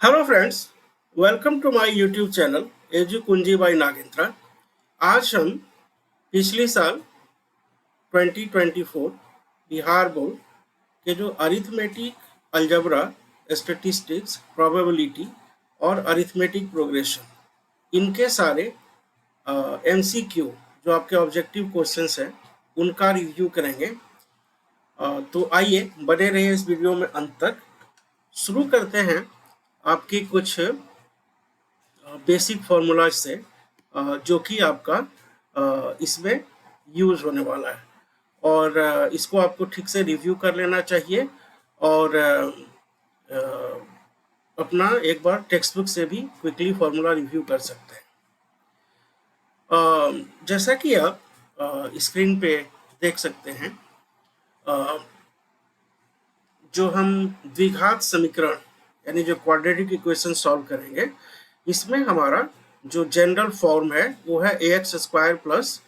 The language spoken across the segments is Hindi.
Hello friends, welcome to my YouTube channel Edu Kunji by Nagendra. आज हम पिछले साल 2024 बिहार बोर्ड के जो अरिथमेटिक, अलजबरा, स्टैटिस्टिक्स, प्रोबेबिलिटी और अरिथमेटिक प्रोग्रेशन इनके सारे एमसीक्यू जो आपके ऑब्जेक्टिव क्वेश्चंस हैं उनका रिव्यू करेंगे। तो आइए बने रहिए इस वीडियो में अंत तक। शुरू करते हैं आपके कुछ बेसिक फार्मूलाज से जो कि आपका इसमें यूज होने वाला है और इसको आपको ठीक से रिव्यू कर लेना चाहिए और अपना एक बार टेक्स्ट बुक से भी क्विकली फार्मूला रिव्यू कर सकते हैं। जैसा कि आप स्क्रीन पे देख सकते हैं, जो हम द्विघात समीकरण यानी जो क्वाड्रेटिक इक्वेशन सॉल्व करेंगे, इसमें हमारा जो जनरल फॉर्म है वो है ax square plus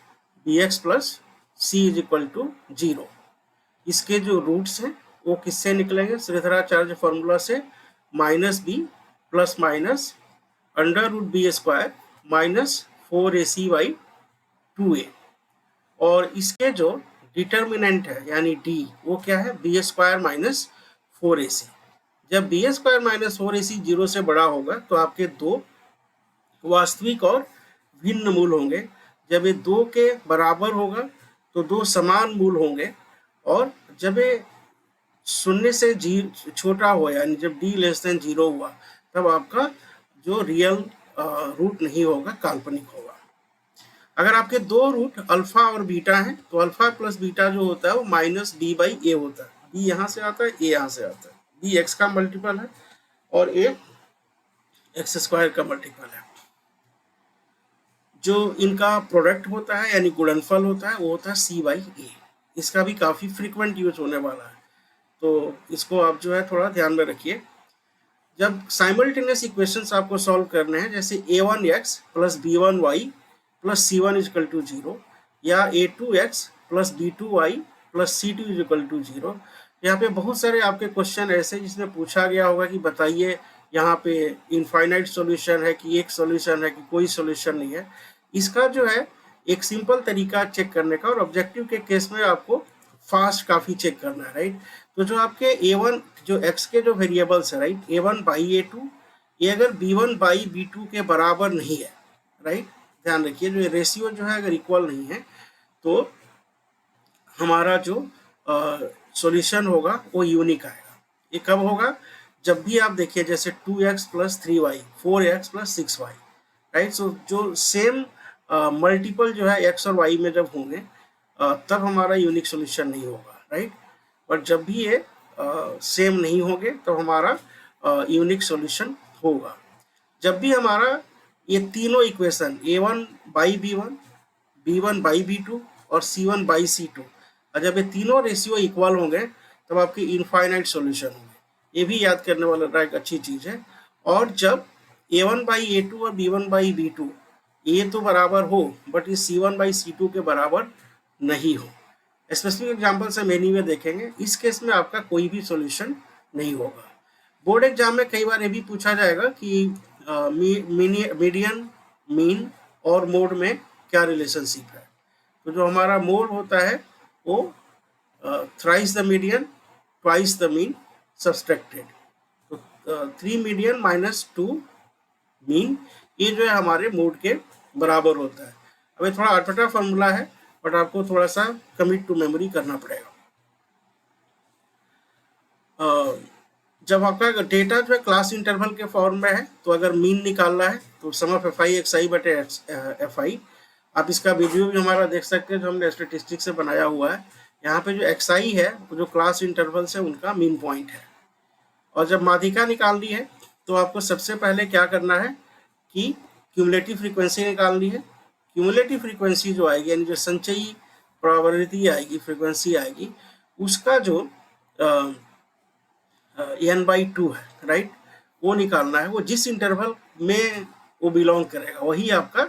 B x plus C is equal to 0। इसके जो रूट्स हैं वो किससे निकलेंगे? श्रीधराचार्य फॉर्मूला से, minus B plus minus under root B square minus 4ac by 2a। और इसके जो डिटर्मिनेंट है यानी डी, वो क्या है? B square minus 4ac। जब बी स्क्वायर माइनस 4ac 0 से बड़ा होगा तो आपके दो वास्तविक और भिन्न मूल होंगे। जब ये 2 के बराबर होगा तो दो समान मूल होंगे, और जब ये 0 से छोटा हो यानी जब d लेस देन 0 हुआ तब आपका जो रियल रूट नहीं होगा, काल्पनिक होगा। अगर आपके दो रूट अल्फा और बीटा हैं तो अल्फा प्लस बीटा जो होता है वो माइनस डी बाई ए होता है। बी यहाँ से आता है, ए यहाँ से आता है। बी एक्स का मल्टीपल है और ए एक्स स्क्वायर का मल्टीपल है। जो इनका प्रोडक्ट होता है यानी गुणनफल होता है वो होता है सी बाई ए। इसका भी काफ़ी फ्रीक्वेंट यूज होने वाला है, तो इसको आप जो है थोड़ा ध्यान में रखिए। जब साइमल्टेनियस इक्वेशंस आपको सॉल्व करने हैं, जैसे a1x plus b1y plus c1 is equal to 0 या a2x plus b2y plus c2 is equal to 0, यहाँ पे बहुत सारे आपके क्वेश्चन ऐसे जिसमें पूछा गया होगा कि बताइए यहाँ पे इनफाइनाइट सॉल्यूशन है कि एक सॉल्यूशन है कि कोई सॉल्यूशन नहीं है। इसका जो है एक सिंपल तरीका चेक करने का, और ऑब्जेक्टिव के केस में आपको फास्ट काफ़ी चेक करना है, राइट। तो जो आपके a1 जो x के जो वेरिएबल्स है, राइट, a1 बाई a2, ये अगर b1 बाई b2 के बराबर नहीं है, राइट, ध्यान रखिए, जो रेशियो जो है अगर इक्वल नहीं है तो हमारा जो सॉल्यूशन होगा वो यूनिक आएगा। ये कब होगा? जब भी आप देखिए जैसे 2x plus 3y, 4x plus 6y, right. सो जो सेम मल्टीपल जो है x और y में जब होंगे तब हमारा यूनिक सॉल्यूशन नहीं होगा, राइट। और जब भी ये सेम नहीं होंगे तो हमारा यूनिक सॉल्यूशन होगा। जब भी हमारा ये तीनों equation a1 by b1, b1 by b2 और c1 बाई c2, और जब ये तीनों रेशियो इक्वल होंगे तब आपके इनफाइनाइट सॉल्यूशन होंगे। ये भी याद करने वाला एक अच्छी चीज़ है। और जब a1 बाई a2 और b1 बाई b2 ये तो बराबर हो बट ये c1 बाई c2 के बराबर नहीं हो, स्पेसिफिक एग्जाम्पल से मेनी में देखेंगे, इस केस में आपका कोई भी सॉल्यूशन नहीं होगा। बोर्ड एग्जाम में कई बार ये भी पूछा जाएगा कि मीडियन, मीन और मोड में क्या रिलेशनशिप है। तो जो हमारा मोड होता है वो thrice the median twice the mean subtracted, तो 3 मीडियन माइनस 2 मीन, ये जो है हमारे मोड के बराबर होता है। अब ये थोड़ा अटपटा फॉर्मूला है बट आपको थोड़ा सा कमिट टू मेमोरी करना पड़ेगा। जब आपका डेटा जो है क्लास इंटरवल के फॉर्म में है तो अगर मीन निकालना है तो सम ऑफ एफ आई एक्स आई बटे एफ आई, आप इसका वीडियो भी हमारा देख सकते हैं जो हमने स्टेटिस्टिक्स से बनाया हुआ है। यहाँ पे जो एक्स आई है वो जो क्लास इंटरवल से उनका मीन पॉइंट है। और जब माध्यिका निकालनी है तो आपको सबसे पहले क्या करना है कि क्यूमुलेटिव फ्रीक्वेंसी निकालनी है। क्यूमुलेटिव फ्रीक्वेंसी जो आएगी यानी जो संचयी प्रोबेबिलिटी आएगी, फ्रीक्वेंसी आएगी, उसका जो n/2 है, राइट, वो निकालना है। वो जिस इंटरवल में वो बिलोंग करेगा वही आपका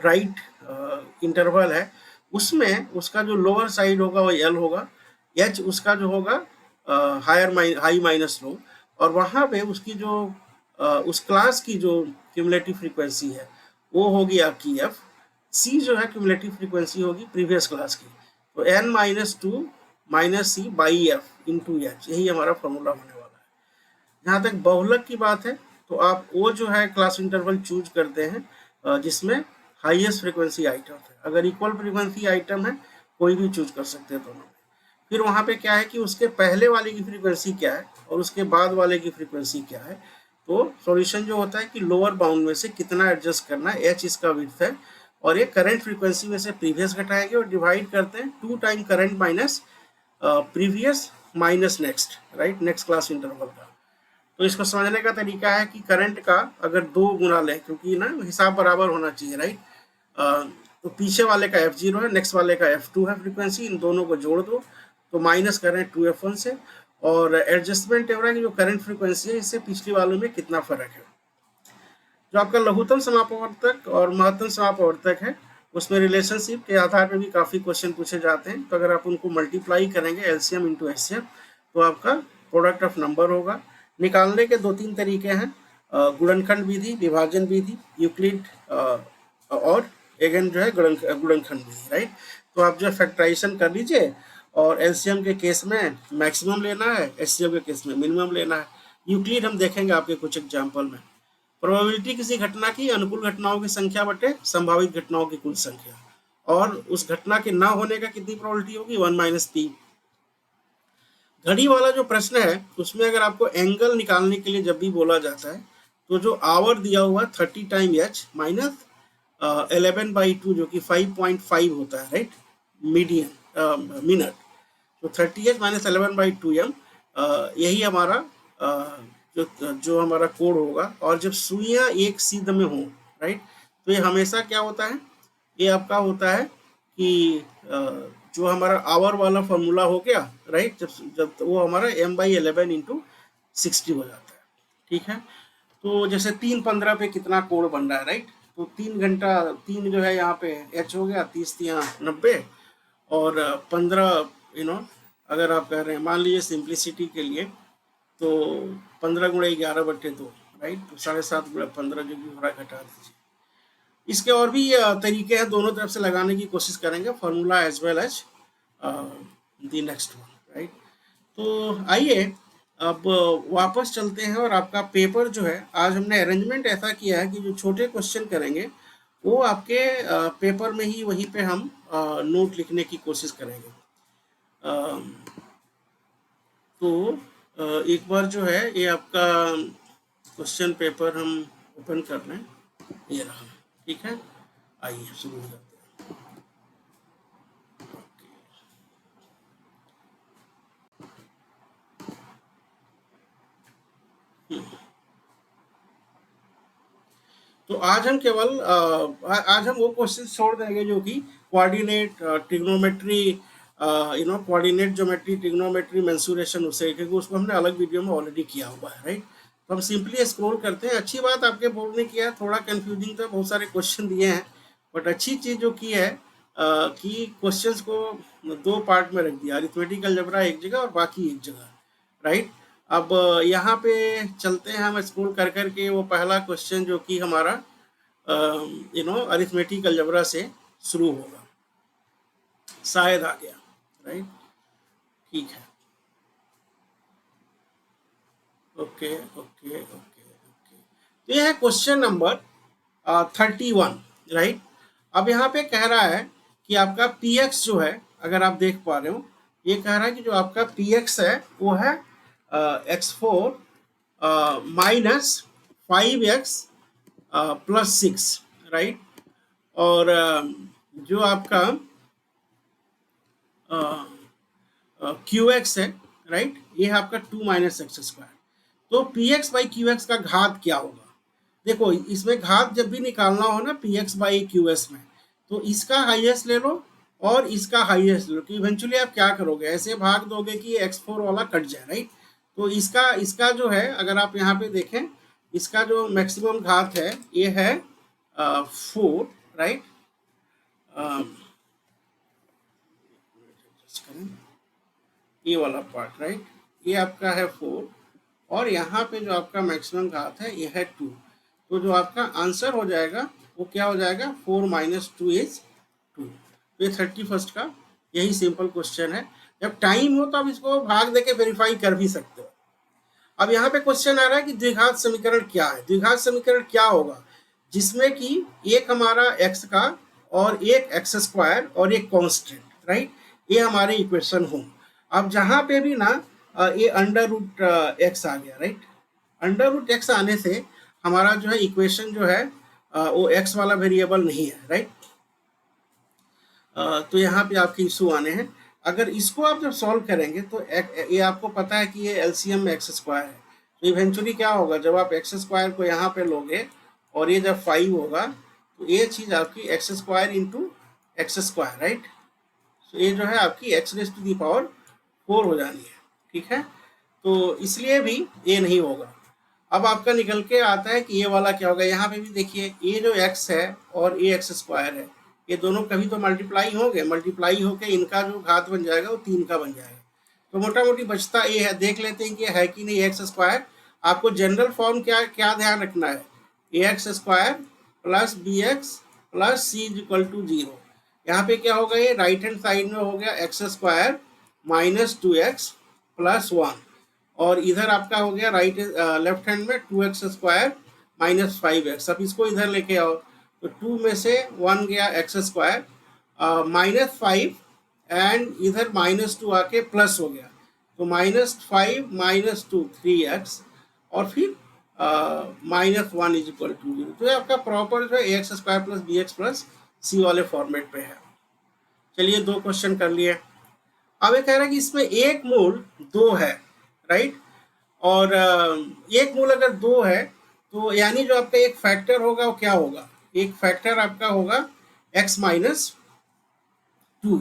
राइट इंटरवल है। उसमें उसका जो लोअर साइड होगा वो l होगा, h उसका जो होगा हाई माइनस लो, और वहाँ पे उसकी जो उस क्लास की जो क्यूमुलेटिव फ्रीक्वेंसी है वो होगी आपकी एफ। सी जो है क्यूमुलेटिव फ्रीक्वेंसी होगी प्रीवियस क्लास की, तो N minus two minus C by F into H, यही हमारा फॉर्मूला होने वाला है। जहाँ तक बहुलक की बात है तो आप वो जो है क्लास इंटरवल चूज करते हैं जिसमें हाईएस्ट फ्रीक्वेंसी आइटम है। अगर इक्वल फ्रीक्वेंसी आइटम है कोई भी चूज कर सकते हैं दोनों में। फिर वहाँ पे क्या है कि उसके पहले वाले की फ्रीक्वेंसी क्या है और उसके बाद वाले की फ्रीक्वेंसी क्या है। तो सॉल्यूशन जो होता है कि लोअर बाउंड में से कितना एडजस्ट करना है, एच इसका विड्थ है, और ये करंट फ्रीक्वेंसी में से प्रीवियस घटाएंगे और डिवाइड करते हैं 2 time current minus previous minus next, right, next class interval का। तो इसको समझने का तरीका है कि करंट का अगर 2 गुना लें, क्योंकि ना हिसाब बराबर होना चाहिए, राइट। तो पीछे वाले का F0 है, नेक्स्ट वाले का F2 है फ्रीक्वेंसी, इन दोनों को जोड़ दो तो माइनस करें 2F1 से, और एडजस्टमेंट हो रहा है कि जो करंट फ्रीक्वेंसी है इससे पिछली वालों में कितना फर्क है। जो आपका लघुत्तम समापवर्तक और महत्तम समापवर्तक है उसमें रिलेशनशिप के आधार पर भी काफ़ी क्वेश्चन पूछे जाते हैं। तो अगर आप उनको मल्टीप्लाई करेंगे एलसीएम इंटू एचसीएम तो आपका प्रोडक्ट ऑफ नंबर होगा। निकालने के 2-3 तरीके हैं, गुणनखंड विधि, विभाजन विधि, यूक्लिड, और अगेन जो है गुणनखंड विधि, राइट। तो आप जो है फैक्टराइजेशन कर लीजिए, और एलसीएम के केस में मैक्सिमम लेना है, एचसीएम के केस में मिनिमम लेना है। यूक्लिड हम देखेंगे आपके कुछ एग्जाम्पल में। प्रोबेबिलिटी किसी घटना की अनुकूल घटनाओं की संख्या बटे संभावित घटनाओं की कुल संख्या, और उस घटना के ना होने का कितनी प्रोबेबिलिटी होगी, 1 माइनस पी। घड़ी वाला जो प्रश्न है उसमें अगर आपको एंगल निकालने के लिए जब भी बोला जाता है तो जो आवर दिया हुआ 30 टाइम एच माइनस 11/2 जो कि 5.5 होता है, राइट, मीडियन मिनट, तो 30h माइनस 11/2 एम, यही हमारा जो हमारा कोड होगा। और जब सुइयां एक सीध में हो, राइट, तो ये हमेशा क्या होता है, ये आपका होता है कि जो हमारा आवर वाला फॉर्मूला हो गया, राइट, जब जब वो हमारा m/11 इंटू 60 हो जाता है, ठीक है। तो जैसे 3:15 पे कितना कोण बन रहा है, राइट, तो 3 घंटा, 3 जो है यहाँ पे h हो गया, 30×3 = 90, और 15 अगर आप कह रहे हैं मान लीजिए सिंप्लिसिटी के लिए तो 15×11/2, राइट, तो 7.5×15 जो भी हो रहा घटा दीजिए। इसके और भी तरीके हैं, दोनों तरफ से लगाने की कोशिश करेंगे formula as well as the next one, right. तो आइए अब वापस चलते हैं, और आपका पेपर जो है आज हमने अरेंजमेंट ऐसा किया है कि जो छोटे क्वेश्चन करेंगे वो आपके पेपर में ही वहीं पे हम नोट लिखने की कोशिश करेंगे। तो एक बार जो है ये आपका क्वेश्चन पेपर हम ओपन कर लें, ये रहा, ठीक है। आइए शुरू हो जाते हैं। तो आज हम केवल आज हम वो क्वेश्चन छोड़ देंगे जो कि coordinate, trigonometry, coordinate geometry, trigonometry, mensuration, उसे, क्योंकि उसको हमने अलग वीडियो में ऑलरेडी किया हुआ है, राइट। तो हम सिंपली स्क्रॉल करते हैं। अच्छी बात आपके बोर्ड ने किया है, थोड़ा कंफ्यूजिंग तो बहुत सारे क्वेश्चन दिए हैं, बट अच्छी चीज़ जो की है कि क्वेश्चंस को 2 पार्ट में रख दिया, अरिथमेटिक अलजेब्रा एक जगह और बाकी एक जगह, राइट। अब यहाँ पे चलते हैं हम स्क्रॉल कर करके वो पहला क्वेश्चन जो कि हमारा अरिथमेटिक अलजेब्रा से शुरू होगा, शायद आ गया, राइट, ठीक है, ओके ओके ओके ओके। तो यह है क्वेश्चन नंबर 31, राइट। अब यहाँ पे कह रहा है कि आपका px जो है, अगर आप देख पा रहे हो, ये कह रहा है कि जो आपका px है वो है x4 minus 5x plus 6, right. और जो आपका क्यू एक्स है, राइट, ये है आपका 2 माइनस एक्स स्क्वायर। तो P x by Q x का घात क्या होगा। देखो इसमें घात जब भी निकालना हो ना P x by Q S में, तो इसका हाईएस्ट ले लो और इसका हाईएस्ट ले लो, कि इवेंचुअली आप क्या करोगे, ऐसे भाग दोगे कि x4 वाला कट जाए, राइट। तो इसका इसका जो है अगर आप यहाँ पे देखें, इसका जो मैक्सिमम घात है ये है 4, राइट। ये वाला पार्ट, राइट, ये आपका है 4, और यहाँ पे जो आपका मैक्सिमम घात है ये है 2। तो जो आपका आंसर हो जाएगा वो क्या हो जाएगा, 4 - 2 इज 2। तो ये 31st का यही सिंपल क्वेश्चन है। जब टाइम हो तो आप इसको भाग दे के वेरीफाई कर भी सकते हो। अब यहाँ पे क्वेश्चन आ रहा है कि द्विघात समीकरण क्या है। द्विघात समीकरण क्या होगा, जिसमें कि एक हमारा x का और एक एक्स स्क्वायर और एक कांस्टेंट, राइट, ये हमारे इक्वेशन हो। अब जहाँ पे भी ना ये अंडर रूट एक्स आ गया, राइट, अंडर रूट एक्स आने से हमारा जो है इक्वेशन जो है वो एक्स वाला वेरिएबल नहीं है, राइट। तो यहाँ पे आपके इशू आने हैं। अगर इसको आप जब सॉल्व करेंगे तो ये आपको पता है कि ये एलसीएम में एक्स स्क्वायर है। तो इवेंचुअली क्या होगा, जब आप एक्स स्क्वायर को यहाँ पे लोगे और ये जब 5 होगा तो ये चीज़ आपकी X square into X square, right. तो ये जो है आपकी X raise to the power 4 हो जानी है, ठीक है। तो इसलिए भी ये नहीं होगा। अब आपका निकल के आता है कि ये वाला क्या होगा। यहाँ पे भी देखिए, ये जो x है और ये एक्स स्क्वायर है, ये दोनों कभी तो मल्टीप्लाई होंगे, मल्टीप्लाई होके इनका जो घात बन जाएगा वो 3 का बन जाएगा। तो मोटा मोटी बचता ये है, देख लेते हैं कि है कि नहीं एक्स स्क्वायर। आपको जनरल फॉर्म क्या क्या ध्यान रखना है, A x square plus B x plus C is equal to 0। यहाँ पे क्या होगा, ये राइट हैंड साइड में हो गया x square minus 2x plus 1, और इधर आपका हो गया राइट लेफ्ट हैंड में 2x स्क्वायर माइनस 5x। अब इसको इधर लेके आओ तो 2 में से 1 गया एक्स स्क्वायर माइनस 5 एंड इधर -2 आके प्लस हो गया, तो -5 - 2 3x और फिर -1 इज इक्वल टू 0। तो ये आपका प्रॉपर जो है x square plus B x plus c वाले फॉर्मेट पे है। चलिए 2 क्वेश्चन कर लिए। अब ये कह रहा है कि इसमें एक मूल 2 है, राइट, और एक मूल अगर 2 है तो यानी जो आपका एक फैक्टर होगा वो क्या होगा, एक फैक्टर आपका होगा x - 2।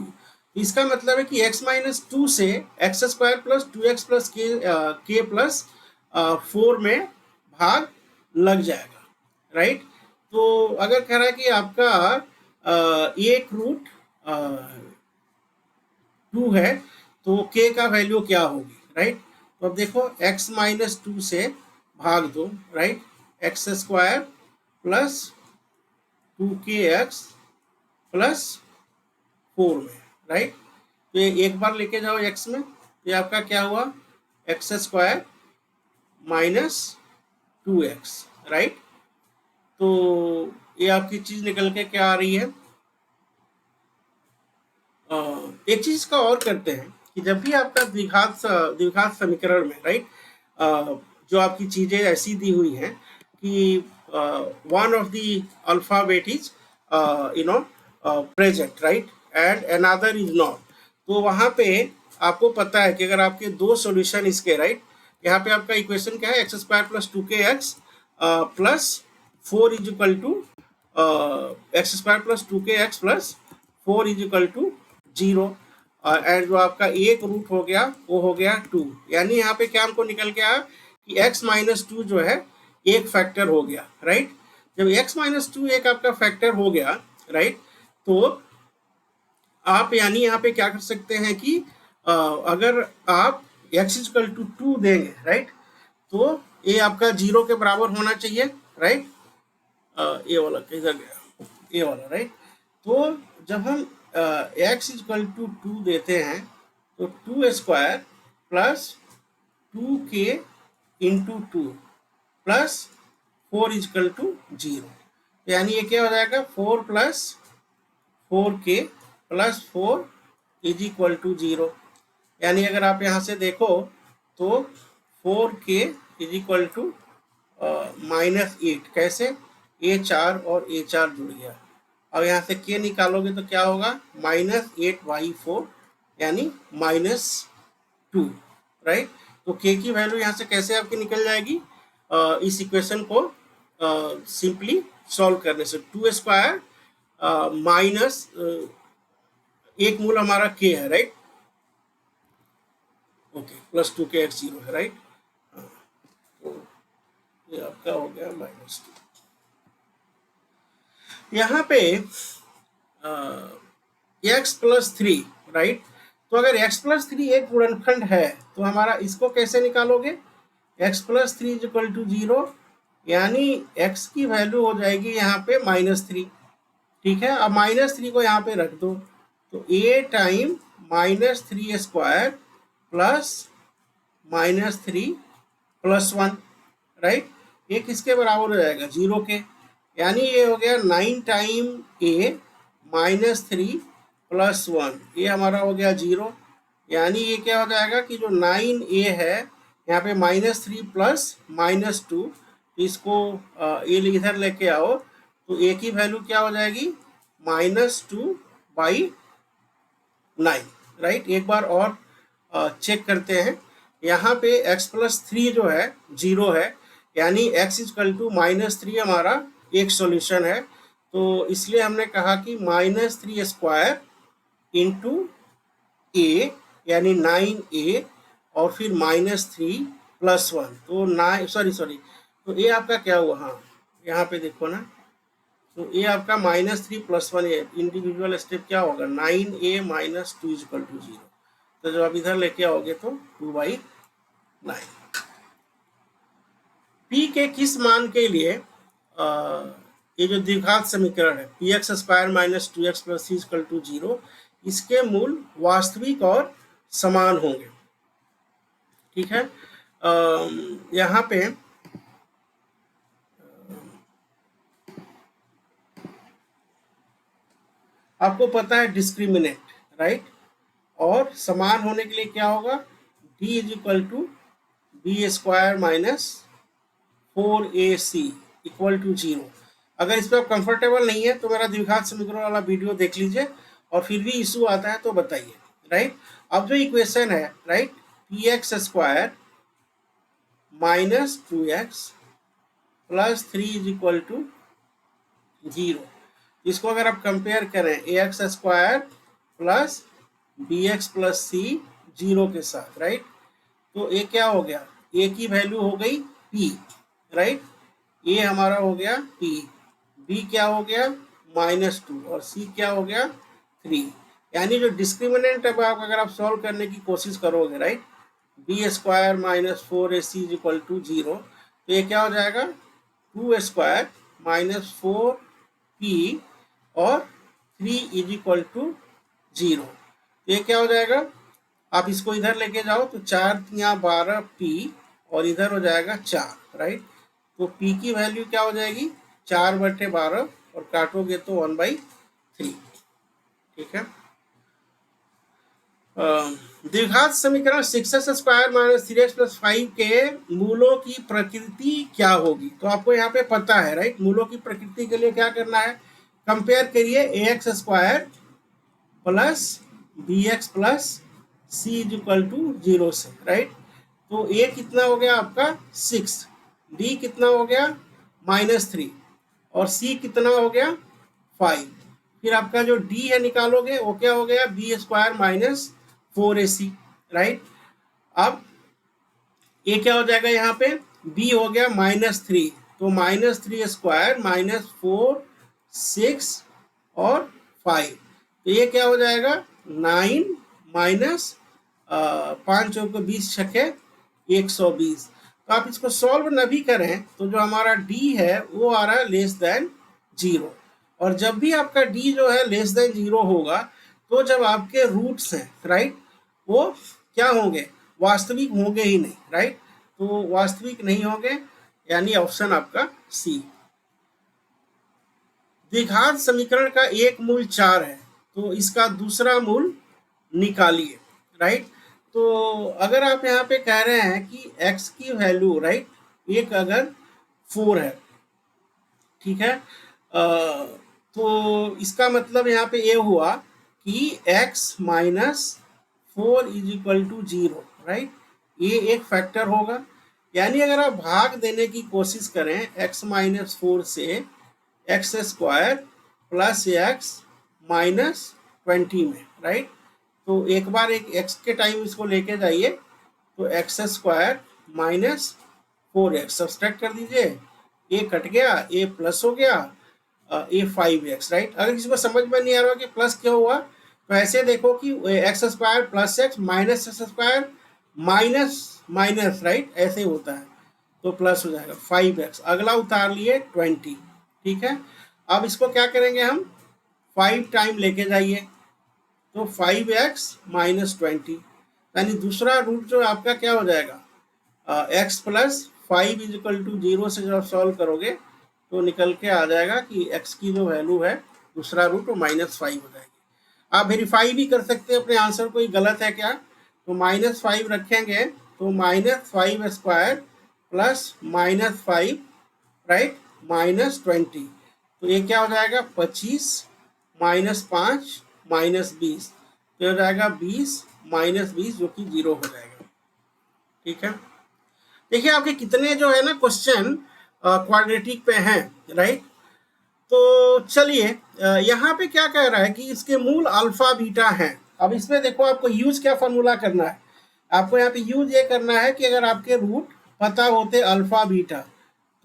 इसका मतलब है कि x - 2 से X square plus 2x plus के प्लस 4 में भाग लग जाएगा, राइट। तो अगर कह रहा है कि आपका एक रूट 2 है तो k का वैल्यू क्या होगी, राइट। तो अब देखो x - 2 से भाग दो, right, x square plus 2kx plus 4 में, राइट। तो ये एक बार लेके जाओ x में, तो ये आपका क्या हुआ, x square minus 2x, right. तो ये आपकी चीज निकल के क्या आ रही है। एक चीज का और करते हैं कि जब भी आपका द्विघात समीकरण में, राइट, जो आपकी चीजें ऐसी दी हुई हैं कि one of the alphabet is present, right, and another is not, तो वहां पे आपको पता है कि अगर आपके 2 सॉल्यूशन इसके, राइट, यहाँ पे आपका इक्वेशन क्या है, x square plus 2kx plus 4 is equal to X square plus 2kx plus 4 is equal to 0, and जो आपका एक रूट हो गया वो हो गया 2। यानी यहाँ पे क्या हमको निकल के आया कि x - 2 जो है एक फैक्टर हो गया, राइट। जब x - 2 एक आपका फैक्टर हो गया, राइट, तो आप यानी यहाँ पे क्या कर सकते हैं कि अगर आप x = 2 देंगे, राइट, तो ये आपका 0 के बराबर होना चाहिए, राइट। ये वाला किधर गया, ये वाला, राइट। तो जब हम x = 2 देते हैं तो 2 स्क्वायर प्लस 2k इंटू 2 प्लस 4 = 0, यानी ये क्या हो जाएगा, 4 plus 4k plus 4 is equal to 0। यानी अगर आप यहाँ से देखो तो 4k इज इक्वल टू -8, कैसे, a4 और a4 जुड़ गया। अब यहाँ से k निकालोगे तो क्या होगा, -8/4 यानी -2, राइट। तो k की वैल्यू यहाँ से कैसे आपकी निकल जाएगी, इस इक्वेशन को सिंपली सॉल्व करने से। 2 स्क्वायर माइनस एक मूल हमारा k है, राइट, ओके, प्लस 2kx 0 है, राइट। तो ये आपका हो गया -2। यहाँ पे x + 3, राइट। तो अगर x + 3 एक गुणनखंड है तो हमारा इसको कैसे निकालोगे, X plus three is equal to 0, यानी एक्स की वैल्यू हो जाएगी यहाँ पे -3। ठीक है, अब -3 को यहाँ पे रख दो, तो ए टाइम -3² प्लस -3 प्लस 1, राइट। ये किसके बराबर हो जाएगा? 0 के। यानी ये हो गया 9 टाइम ए -3 प्लस 1, ये हमारा हो गया 0। यानी ये क्या हो जाएगा कि जो 9a है यहाँ पे -3 प्लस -2, इसको ये इधर लेके आओ तो a की वैल्यू क्या हो जाएगी? -2/9, राइट। एक बार और चेक करते हैं। यहाँ पे x प्लस 3 जो है 0 है, यानी x इक्वल टू -3 हमारा एक सॉल्यूशन है। तो इसलिए हमने कहा कि -3² इंटू a यानी 9a और फिर -3 प्लस 1, तो 9 सॉरी तो a आपका क्या हुआ? हाँ, यहाँ पे देखो ना, तो a आपका -3 प्लस 1 है। इंडिविजुअल स्टेप क्या होगा? 9a - 2 equal to 0। तो जब आप इधर लेके आओगे तो 2/9। p के किस मान के लिए ये जो द्विघात समीकरण है px² - 2x + c = 0, इसके मूल वास्तविक और समान होंगे। ठीक है, यहाँ पे आपको पता है डिस्क्रिमिनेंट, राइट। और समान होने के लिए क्या होगा? d is equal to b² - 4ac = 0। अगर इस पर आप कंफर्टेबल नहीं है तो मेरा द्विघात समीकरण वाला वीडियो देख लीजिए, और फिर भी इशू आता है तो बताइए, राइट। अब जो इक्वेशन है, राइट, px² - 2x + 3 = 0, इसको अगर आप कंपेयर करें ax² plus bx plus c 0 के साथ, राइट, तो ये क्या हो गया? a की वैल्यू हो गई p, राइट। a हमारा हो गया p, b क्या हो गया? -2, और c क्या हो गया? 3। यानी जो डिस्क्रिमिनेंट अब आप अगर आप सॉल्व करने की कोशिश करोगे, राइट, b² - 4ac = 0, तो ये क्या हो जाएगा? 2² - 4p और 3 = 0। ये क्या हो जाएगा? आप इसको इधर लेके जाओ तो 4 या 12p और इधर हो जाएगा 4, राइट। तो p की वैल्यू क्या हो जाएगी? 4/12, और काटोगे तो 1/3। ठीक है, द्विघात समीकरण 6x² - 3x + 5 के मूलों की प्रकृति क्या होगी? तो आपको यहाँ पे पता है, राइट। मूलों की प्रकृति के लिए क्या करना है? कंपेयर करिए ax² plus bx plus c = 0 से, राइट। तो a कितना हो गया आपका? 6, d कितना हो गया? -3, और c कितना हो गया? 5। फिर आपका जो d है निकालोगे वो क्या हो गया? b² - 4ac, right. अब ये क्या हो जाएगा? यहाँ पे b हो गया -3, तो -3² - 4, 6 और 5, तो ये क्या हो जाएगा? 9 माइनस 5 चौके 20 छके 120। तो आप इसको सॉल्व न भी करें तो जो हमारा d है वो आ रहा है <0। और जब भी आपका d जो है <0 होगा, तो जब आपके रूट्स हैं, राइट, वो क्या होंगे? वास्तविक होंगे ही नहीं, राइट। तो वास्तविक नहीं होंगे, यानी ऑप्शन आपका सी। द्विघात समीकरण का एक मूल 4 है, तो इसका दूसरा मूल निकालिए, राइट। तो अगर आप यहाँ पे कह रहे हैं कि x की वैल्यू, राइट, एक अगर 4 है, ठीक है, तो इसका मतलब यहाँ पे ये हुआ कि x - 4 = 0, राइट। ये एक फैक्टर होगा। यानी अगर आप भाग देने की कोशिश करें x - 4 से x² प्लस x -20 में, राइट, तो एक बार एक x के टाइम इसको लेके जाइए, तो x² - 4x सब्सट्रैक्ट कर दीजिए, a कट गया, a प्लस हो गया, a 5x, राइट। अगर किसी को समझ में नहीं आ रहा कि प्लस क्यों हुआ, तो ऐसे देखो कि x² + x - x² minus minus, right, ऐसे होता है। तो प्लस हो जाएगा 5x। अगला उतार लिए 20, ठीक है। अब इसको क्या करेंगे हम, 5 टाइम लेके जाइए, तो 5x माइनस 20, यानी दूसरा रूट जो आपका क्या हो जाएगा, x plus 5 is equal to 0 से जब सॉल्व करोगे तो निकल के आ जाएगा कि x की जो वैल्यू है दूसरा रूट वो -5 हो जाएगी। आप वेरीफाई भी कर सकते हैं अपने आंसर को, गलत है क्या, तो -5 रखेंगे तो -5² प्लस -5, राइट, -20, तो ये क्या हो जाएगा 25 -5 -20, तो हो जाएगा 20 -20 जो कि 0 हो जाएगा, ठीक है। देखिए आपके कितने जो है ना क्वेश्चन क्वाड्रेटिक पे हैं, राइट। तो चलिए यहाँ पे क्या कह रहा है कि इसके मूल अल्फा बीटा हैं। अब इसमें देखो आपको यूज क्या फॉर्मूला करना है, आपको यहाँ पे यूज ये करना है कि अगर आपके रूट पता होते अल्फा बीटा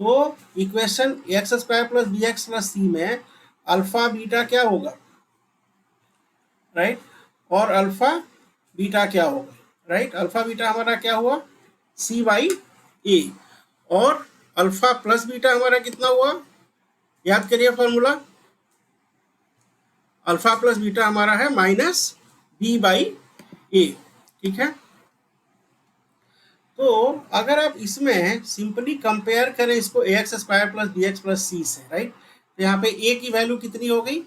तो equation x² plus B x plus c में अल्फा बीटा क्या होगा, राइट, और अल्फा बीटा क्या होगा, राइट। अल्फा बीटा हमारा क्या हुआ c/a, और अल्फा प्लस बीटा हमारा कितना हुआ, याद करिए फॉर्मूला, अल्फा प्लस बीटा हमारा है -b/a, ठीक है। तो अगर आप इसमें सिंपली कंपेयर करें इसको ax² plus B x plus c से, राइट, तो यहाँ पे a की वैल्यू कितनी हो गई,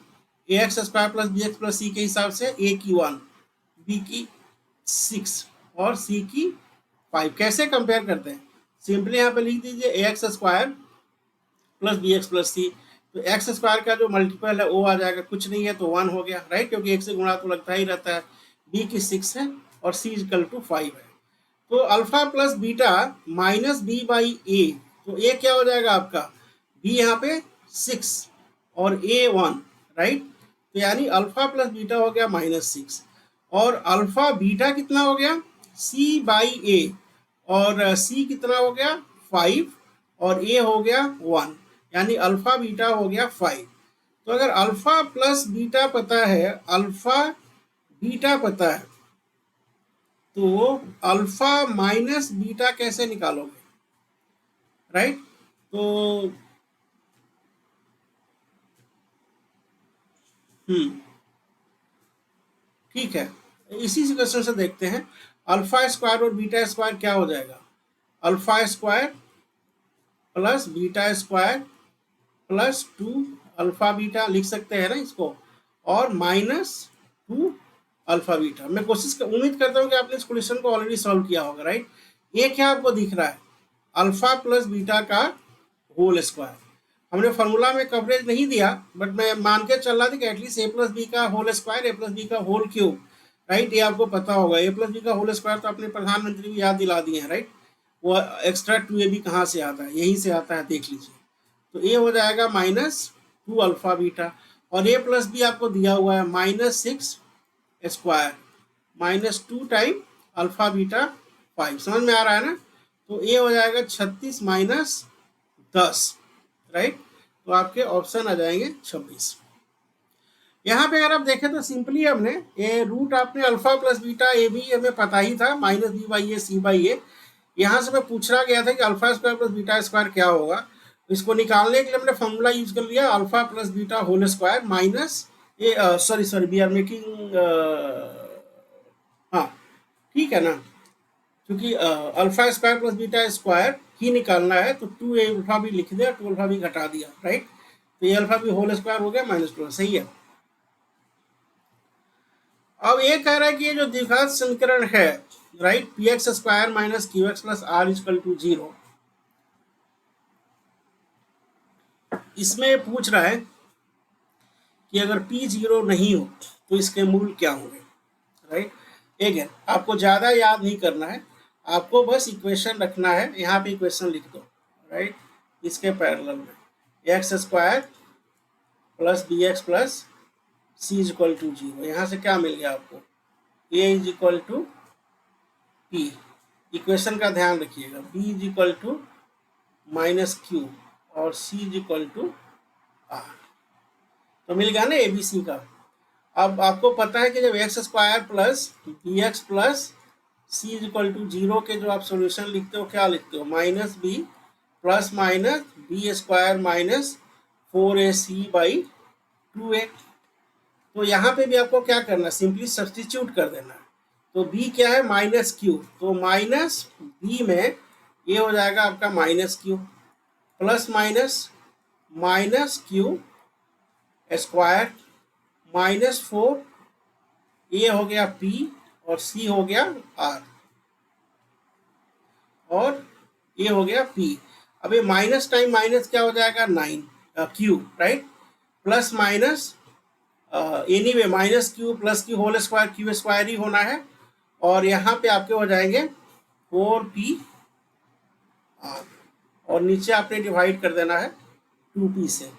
ax² plus B x plus c के हिसाब से a की 1, b की 6 और c की 5। कैसे कंपेयर करते हैं, सिंपली यहाँ पे लिख दीजिए ax² plus B x plus c, तो x² का जो मल्टीपल है वो आ जाएगा, कुछ नहीं है तो 1 हो गया, राइट, क्योंकि 1 से गुणा तो लगता ही रहता है। b की 6 है और c इक्वल टू 5 है, तो अल्फा प्लस बीटा -b/a, तो a क्या हो जाएगा आपका, b यहाँ पे 6 और a 1, राइट, तो यानी अल्फा प्लस बीटा हो गया -6, और अल्फा बीटा कितना हो गया c/a, और c कितना हो गया 5 और a हो गया 1, यानी अल्फा बीटा हो गया 5। तो अगर अल्फा प्लस बीटा पता है, अल्फा बीटा पता है, तो अल्फा माइनस बीटा कैसे निकालोगे, राइट। तो ठीक है, इसी क्वेश्चन से देखते हैं, अल्फा स्क्वायर और बीटा स्क्वायर क्या हो जाएगा, alpha square plus beta square plus 2 alpha beta लिख सकते हैं ना इसको, और -2 अल्फा बीटा। मैं उम्मीद करता हूँ कि आपने इस क्वेश्चन को ऑलरेडी सॉल्व किया होगा, राइट। ये क्या आपको दिख रहा है, अल्फा प्लस बीटा का होल स्क्वायर। हमने फॉर्मूला में कवरेज नहीं दिया, बट मैं मान के चल रहा था कि एटलीस्ट a प्लस बी का whole square, a plus B का होल क्यूब, राइट, ये आपको पता होगा। a प्लस बी का होल स्क्वायर तो अपने प्रधानमंत्री भी याद दिला दिए हैं, राइट, वो एक्स्ट्रा 2ab कहाँ से आता है, यहीं से आता है, देख लीजिए। तो a हो जाएगा -2 अल्फा बीटा, और a प्लस बी आपको दिया हुआ है -6 स्क्वायर -2 टाइम अल्फा बीटा 5, समझ में आ रहा है ना। तो a हो जाएगा 36 - 10, राइट, तो आपके ऑप्शन आ जाएंगे 26। यहाँ पे अगर आप देखें तो सिंपली हमने ये रूट आपने अल्फा प्लस बीटा ए भी हमें पता ही था -b/a c/a। यहाँ से मैं पूछा गया था कि alpha square plus beta square क्या होगा, इसको निकालने के लिए हमने फॉर्मूला यूज कर लिया alpha plus beta whole square minus sorry we are making, हाँ ठीक है ना, क्योंकि alpha square plus beta square ही निकालना है, तो 2 अल्फा भी लिख दिया, 2 अल्फा भी घटा दिया, राइट, तो ये अल्फा भी होल स्क्वायर हो गया -2, सही है। अब ये कह रहा है कि ये जो द्विघात समीकरण है, right, px² minus qx plus r equal to 0, इसमें पूछ रहा है कि अगर p 0 नहीं हो तो इसके मूल क्या होंगे, राइट। अगेन आपको ज़्यादा याद नहीं करना है, आपको बस इक्वेशन रखना है, यहाँ पे इक्वेशन लिख दो, राइट, इसके पैरेलल में x² plus B x plus C equal to 0, यहाँ से क्या मिल गया आपको, a is equal to p, equation का ध्यान रखिएगा, b is equal to -q और c is equal to r, तो मिल गया ना ABC का। अब आपको पता है कि जब x² plus B x plus C is equal to 0 के जो आप सॉल्यूशन लिखते हो क्या लिखते हो, -b plus minus B square minus 4ac/2a। तो यहाँ पे भी आपको क्या करना है, सिंपली सब्सटीट्यूट कर देना है। तो b क्या है, माइनस क्यू, तो माइनस b में ये हो जाएगा आपका minus Q plus minus minus Q square minus 4, ये हो गया p और c हो गया r और ये हो गया p। अब ये माइनस टाइम माइनस क्या हो जाएगा, 9 q, right, plus minus anyway minus Q plus q whole square, q square ही होना है। और यहाँ पे आपके हो जाएंगे 4p r और नीचे आपने डिवाइड कर देना है 2p से।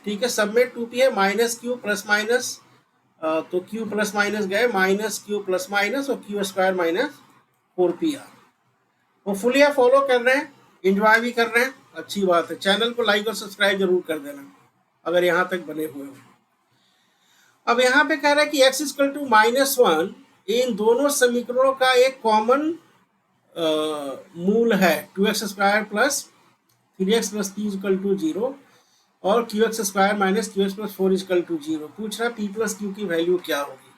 ठीक है, सब में 2p है, माइनस क्यू प्लस माइनस, तो क्यू प्लस माइनस गए, माइनस क्यू प्लस माइनस और Q square minus 4p r। वो फुली आप फॉलो कर रहे हैं, इंजॉय भी कर रहे हैं, अच्छी बात है। चैनल को लाइक और सब्सक्राइब जरूर कर देना अगर यहाँ तक बने हुए हो। अब यहाँ पे कह रहा है कि x इक्वल टू -1 इन दोनों समीकरणों का एक कॉमन मूल है 2x square plus 3x plus p equal to 0 और qx square minus qx plus 4 equal to 0। पूछ रहा p प्लस q की वैल्यू क्या होगी।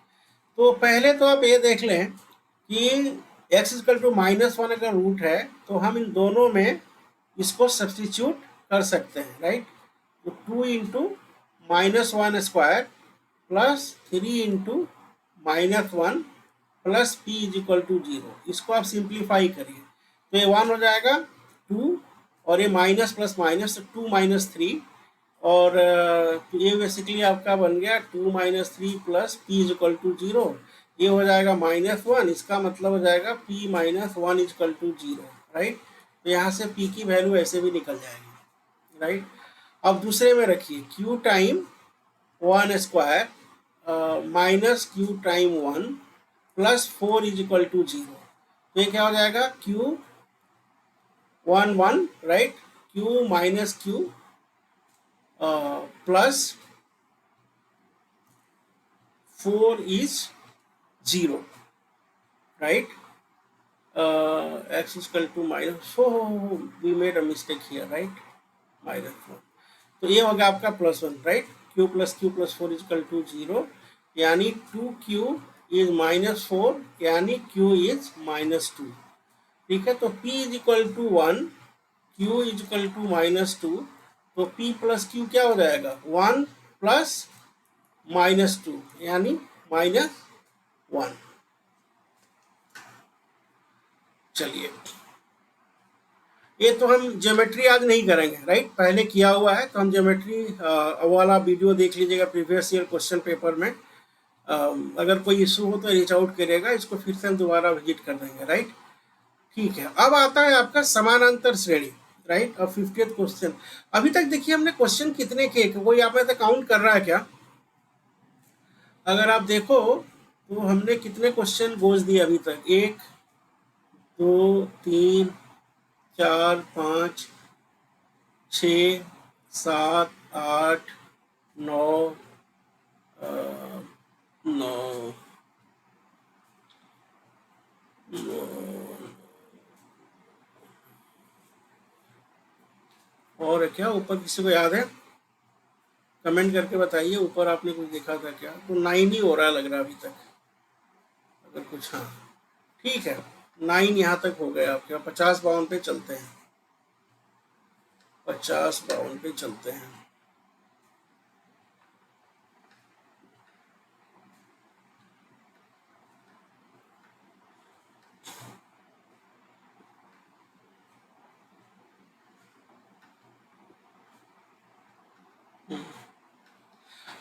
तो पहले तो आप ये देख लें कि x इक्वल टू -1 अगर रूट है तो हम इन दोनों में इसको सब्सटीट्यूट कर सकते हैं, राइट। तो 2 into -1 square plus 3 into -1 plus p is equal to 0, इसको आप सिंप्लीफाई करिए तो ये 1 हो जाएगा 2 और ये माइनस प्लस माइनस 2 माइनस 3 और ये बेसिकली आपका बन गया 2 minus 3 plus p is equal to 0, ये हो जाएगा -1, इसका मतलब हो जाएगा p minus 1 is equal to 0, right. तो यहाँ से p की वैल्यू ऐसे भी निकल जाएगी, राइट। अब दूसरे में रखिए q time 1 square minus Q time 1 plus 4 is equal to 0। तो ये क्या हो जाएगा q 1 right, q minus Q plus 4 is 0, right. x equal to minus, we made a mistake here, right, -1। तो ये हो गया आपका +1, right. q plus 4 is equal to 0 यानी 2q इज -4 यानी q इज -2। ठीक है, तो p is equal to 1, q is equal to -2, तो p प्लस q क्या हो जाएगा 1 प्लस -2 यानी -1। चलिए, ये तो हम ज्योमेट्री आज नहीं करेंगे, राइट, पहले किया हुआ है। तो हम ज्योमेट्री वाला वीडियो देख लीजिएगा प्रीवियस ईयर क्वेश्चन पेपर में। अगर कोई इशू हो तो रीच आउट करिएगा, इसको फिर से हम दोबारा विजिट कर देंगे, राइट। ठीक है, अब आता है आपका समानांतर श्रेणी, राइट। अब 50th क्वेश्चन। अभी तक देखिए हमने क्वेश्चन कितने किए, कोई आप में से काउंट कर रहा है क्या? अगर आप देखो तो हमने कितने क्वेश्चन गोज दिए अभी तक, 1 2 3 4 5 6 7 8 9 9 और क्या ऊपर किसी को याद है? कमेंट करके बताइए, ऊपर आपने कुछ देखा था क्या? तो 9 ही हो रहा लग रहा अभी तक, अगर कुछ, हाँ ठीक है, 9 यहाँ तक हो गया आपके। 50-52 पे चलते हैं, 50-52 पे चलते हैं।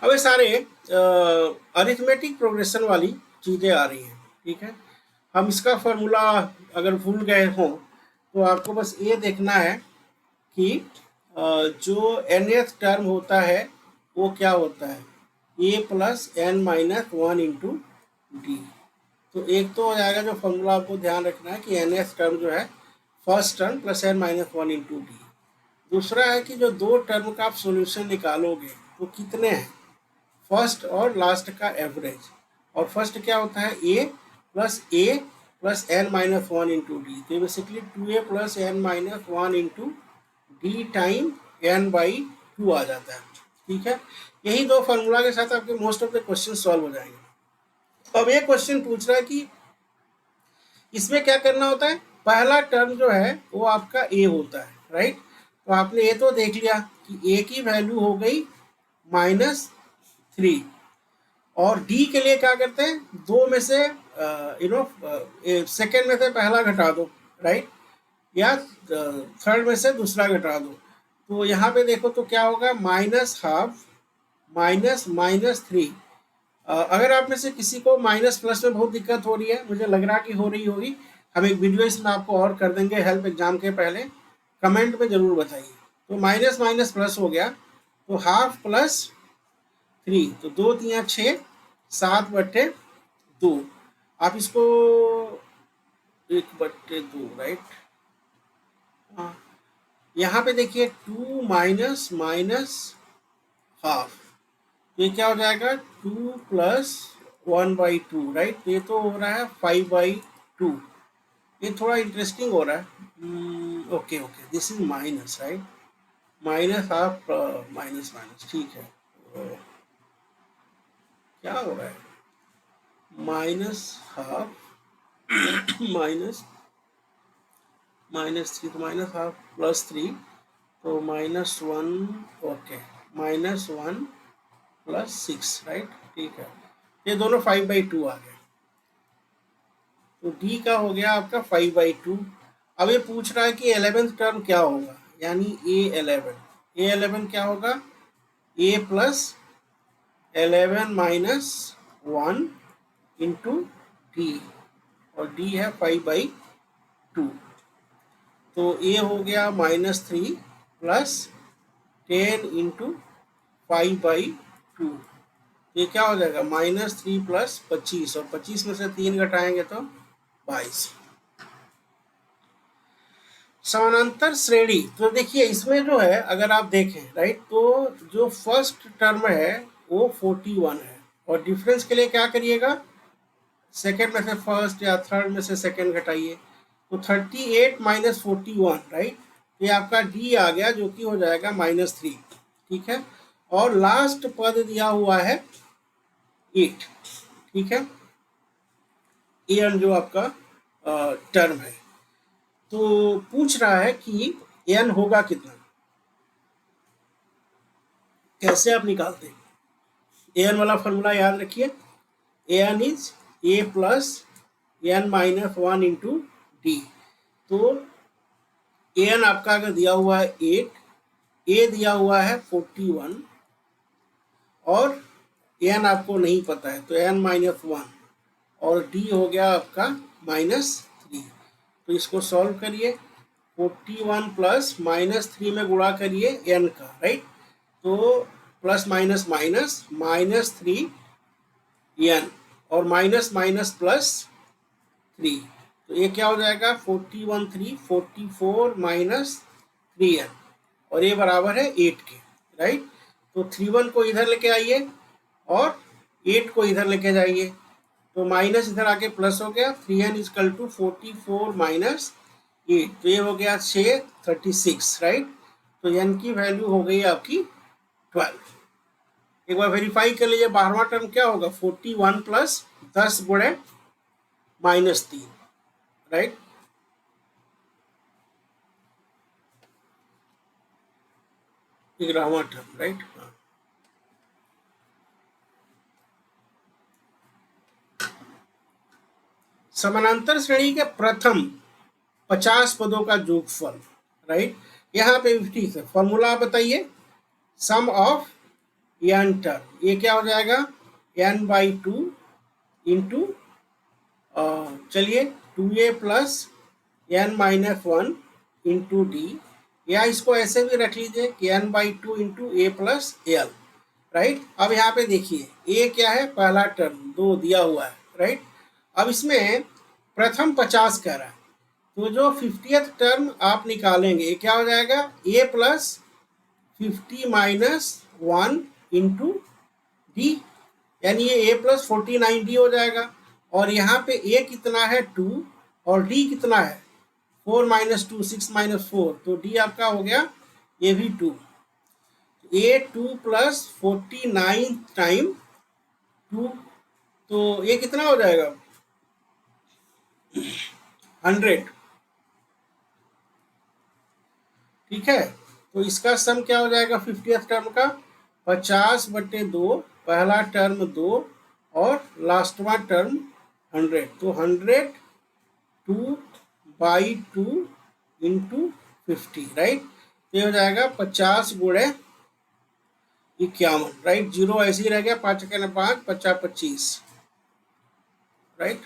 अब ये सारे अरिथमेटिक प्रोग्रेशन वाली चीज़ें आ रही हैं, ठीक है। हम इसका फॉर्मूला अगर भूल गए हों तो आपको बस ये देखना है कि जो nth टर्म होता है वो क्या होता है, a plus n minus 1 into D. तो एक तो हो जाएगा, जो फॉर्मूला आपको ध्यान रखना है कि nth टर्म जो है first term plus n minus 1 into D. दूसरा है कि जो दो टर्म का आप सॉल्यूशन निकालोगे तो कितने हैं, फर्स्ट और लास्ट का एवरेज। और फर्स्ट क्या होता है a plus a plus N minus one into D, तो basically 2a plus N minus one into d time n by two आ जाता है। ठीक है, यही दो फार्मूला के साथ आपके most of the question solve हो जाएंगे। अब ये क्वेश्चन पूछ रहा है कि इसमें क्या करना होता है, पहला टर्म जो है वो आपका ए होता है, राइट। तो आपने ये तो देख लिया कि ए की वैल्यू हो गई -3, और डी के लिए क्या करते हैं, दो में से सेकेंड में से पहला घटा दो, राइट, या थर्ड में से दूसरा घटा दो। तो यहाँ पे देखो तो क्या होगा, -12 -3। अगर आप में से किसी को माइनस प्लस में बहुत दिक्कत हो रही है, मुझे लग रहा कि हो रही होगी, हम एक वीडियो इसमें आपको और कर देंगे हेल्प एग्जाम के पहले, कमेंट में ज़रूर बताइए। तो माइनस माइनस प्लस हो गया, तो हाफ प्लस 3, तो 2 3 6, 7/2। आप इसको 1/2, राइट। हाँ, यहाँ पे देखिए 2 माइनस माइनस हाफ, ये क्या हो जाएगा 2 प्लस 1/2, राइट। तो ये तो हो रहा है 5/2। ये थोड़ा इंटरेस्टिंग हो रहा है। Okay okay, this is minus, right, minus half minus minus, ठीक है। तो क्या हो रहा है, माइनस हाफ माइनस -3, तो माइनस हाफ +3, तो -1, ओके, -1 + 6, राइट, ठीक है। ये दोनों 5/2 आ गए, तो डी का हो गया आपका 5/2। अब ये पूछ रहा है कि 11th टर्म क्या होगा, यानी A11 क्या होगा, a plus 11 minus 1 into D, और डी है 5/2। तो a हो गया -3 प्लस 10 इंटू 5/2, ये क्या हो जाएगा -3 प्लस 25, और 25 में से 3 घटाएंगे तो 22। समानांतर श्रेणी, तो देखिए इसमें जो है अगर आप देखें, राइट, तो जो फर्स्ट टर्म है वो 41 है, और डिफरेंस के लिए क्या करिएगा, सेकेंड में से फर्स्ट या थर्ड में से सेकेंड घटाइए, तो 38 माइनस 41, राइट, ये आपका डी आ गया, जो कि हो जाएगा -3, ठीक है। और लास्ट पद दिया हुआ है 8, ठीक है, एन जो आपका टर्म है। तो पूछ रहा है कि एन होगा कितना, कैसे आप निकालते हैं, एन वाला फॉर्मूला याद रखिए, N is A plus N minus 1 into D. तो एन आपका अगर दिया हुआ है 8, ए दिया हुआ है 41, और एन आपको नहीं पता है, तो एन -1, और डी हो गया आपका -3। तो इसको सॉल्व करिए, 41 प्लस -3 में गुणा करिए एन का, राइट, तो प्लस माइनस माइनस -3 एन, और माइनस माइनस प्लस 3, तो ये क्या हो जाएगा 41 3 44 -3 एन, और ये बराबर है 8 के, राइट। तो 31 को इधर लेके आइए और 8 को इधर लेके जाइए, तो माइनस इधर आके प्लस हो गया, 3n = 44 माइनस 8, तो ये हो गया 6 36, राइट। तो n की वैल्यू हो गई आपकी 12। एक बार वेरीफाई कर लीजिए, 12वां टर्म क्या होगा, 41 प्लस 10 गुणे -3, राइट। ग्यारहवां टर्म, राइट। समानांतर श्रेणी के प्रथम 50 पदों का जोगफल, राइट। यहाँ पे ठीक है, फॉर्मूला बताइए, सम ऑफ एन टर्म, ये क्या हो जाएगा n/2 इंटू, चलिए 2a plus n-1 into D, या इसको ऐसे भी रख लीजिए कि n/2 into a plus L, right. अब यहाँ पे देखिए a क्या है, पहला टर्म 2 दिया हुआ है, राइट। अब इसमें प्रथम 50 कह रहा है, तो जो 50th टर्म आप निकालेंगे क्या हो जाएगा, a plus 50 minus 1 into d, यानी ये a प्लस 49 डी हो जाएगा, और यहाँ पे a कितना है 2, और डी कितना है 4 - 2 6 - 4, तो डी आपका हो गया ये भी 2, ए 2 + 49 टाइम 2, तो ये कितना हो जाएगा 100। ठीक है, तो इसका सम क्या हो जाएगा 50th टर्म का 50/2, पहला टर्म 2 और लास्टवा टर्म 100, तो 100 2/2 इंटू 50, राइट। तो ये हो जाएगा 50 × 51, राइट। जीरो ऐसे ही रह गया, 5 × 5 50 25, राइट।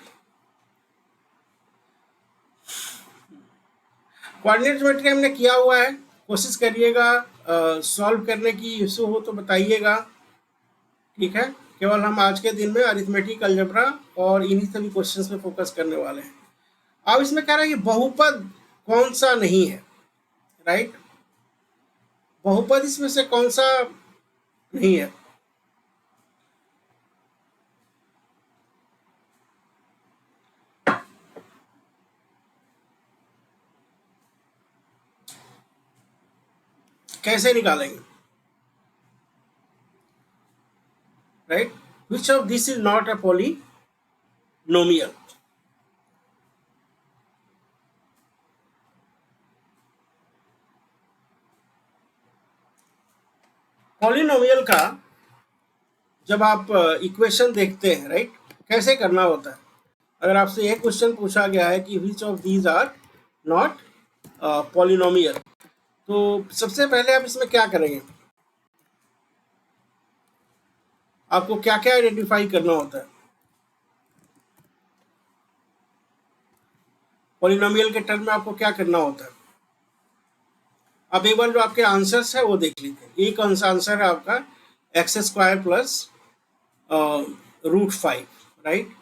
कोऑर्डिनेट ज्योमेट्री हमने किया हुआ है, कोशिश करिएगा सॉल्व करने की, इशू हो तो बताइएगा। ठीक है, केवल हम आज के दिन में अरिथमेटिक अलजेब्रा और इन्हीं सभी क्वेश्चंस पे फोकस करने वाले हैं। अब इसमें कह रहा है कि बहुपद कौन सा नहीं है, राइट। बहुपद इसमें से कौन सा नहीं है? कैसे निकालेंगे, right. Which of this is not a polynomial? Polynomial का जब आप इक्वेशन देखते हैं, राइट, कैसे करना होता है। अगर आपसे एक क्वेश्चन पूछा गया है कि which of these are not polynomial, तो सबसे पहले आप इसमें क्या करेंगे, आपको क्या क्या आइडेंटिफाई करना होता है पॉलिनोमियल के टर्म में, आपको क्या करना होता है। अब एक बार जो आपके आंसर्स है वो देख लीजिए। एक आंसर है आपका x² + √5, राइट।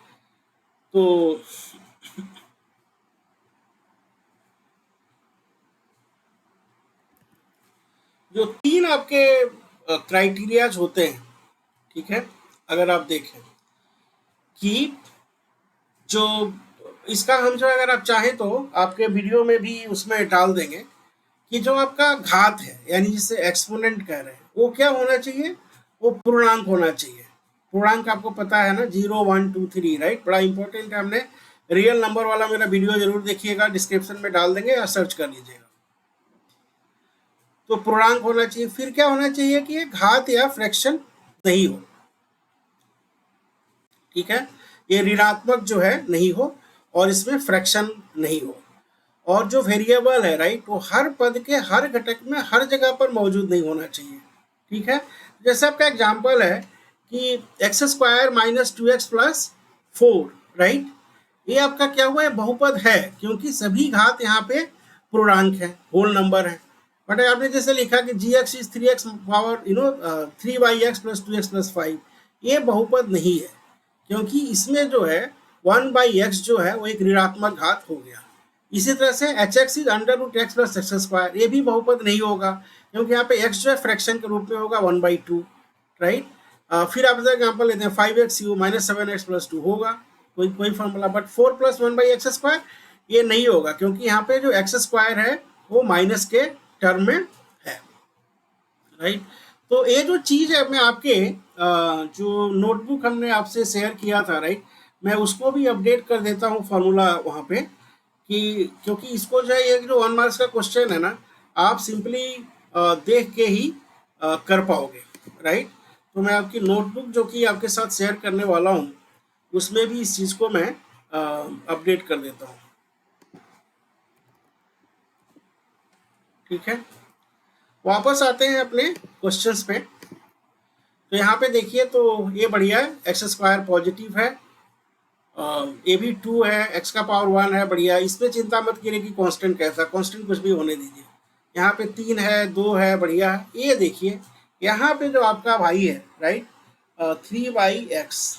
तो जो तीन आपके क्राइटेरियाज होते हैं, ठीक है, अगर आप देखें कि जो इसका हम जो अगर आप चाहें तो आपके वीडियो में भी उसमें डाल देंगे कि जो आपका घात है, यानी जिसे एक्सपोनेंट कह रहे हैं, वो क्या होना चाहिए, वो पूर्णांक होना चाहिए। पूर्णांक आपको पता है ना, 0 1 2 3, राइट। बड़ा इंपॉर्टेंट है, हमने रियल नंबर वाला मेरा वीडियो जरूर देखिएगा, डिस्क्रिप्शन में डाल देंगे या सर्च कर लीजिएगा। तो पूर्णांक होना चाहिए, फिर क्या होना चाहिए कि ये घात या फ्रैक्शन नहीं हो, ठीक है, ये ऋणात्मक जो है नहीं हो और इसमें फ्रैक्शन नहीं हो, और जो वेरिएबल है, राइट, वो हर पद के हर घटक में हर जगह पर मौजूद नहीं होना चाहिए। ठीक है, जैसे आपका एग्जाम्पल है कि x² - 2x + 4, राइट, ये आपका क्या हुआ है, बहुपद है, क्योंकि सभी घात यहाँ पे पूर्णांक है, होल नंबर है। बट आपने जैसे लिखा कि gx is 3x power 3y(x + 2x + 5), ये बहुपद नहीं है, क्योंकि इसमें जो है 1/x जो है वो एक ऋणात्मक घात हो गया। इसी तरह से hx is √x + x², ये भी बहुपद नहीं होगा, क्योंकि यहाँ पे x जो है फ्रैक्शन के रूप में होगा 1/2, राइट। फिर आप एग्जाम्पल लेते हैं 5x³ - 7x + 2 होगा, कोई फॉर्मूला, बट 4 + 1/x² ये नहीं होगा, क्योंकि यहाँ पे जो x² है वो माइनस के टर्म में है, राइट। तो ये जो चीज़ है, मैं आपके जो नोटबुक हमने आपसे शेयर किया था, राइट, मैं उसको भी अपडेट कर देता हूँ फॉर्मूला वहाँ पे, कि क्योंकि इसको जो है, ये जो 1 मार्क्स का क्वेश्चन है ना, आप सिंपली देख के ही कर पाओगे, राइट। तो मैं आपकी नोटबुक जो कि आपके साथ शेयर करने वाला हूँ, उसमें भी इस चीज़ को मैं अपडेट कर देता हूँ। ठीक है, वापस आते हैं अपने क्वेश्चंस पे। तो यहाँ पे देखिए, तो ये बढ़िया है, x² पॉजिटिव है, ये भी 2 है, x का पावर 1 है, बढ़िया। इसमें चिंता मत करिए कि कांस्टेंट कैसा, कांस्टेंट कुछ भी होने दीजिए। यहाँ पे 3 है, 2 है, बढ़िया। ये देखिए यहाँ पे जो आपका भाई है, राइट, 3/x,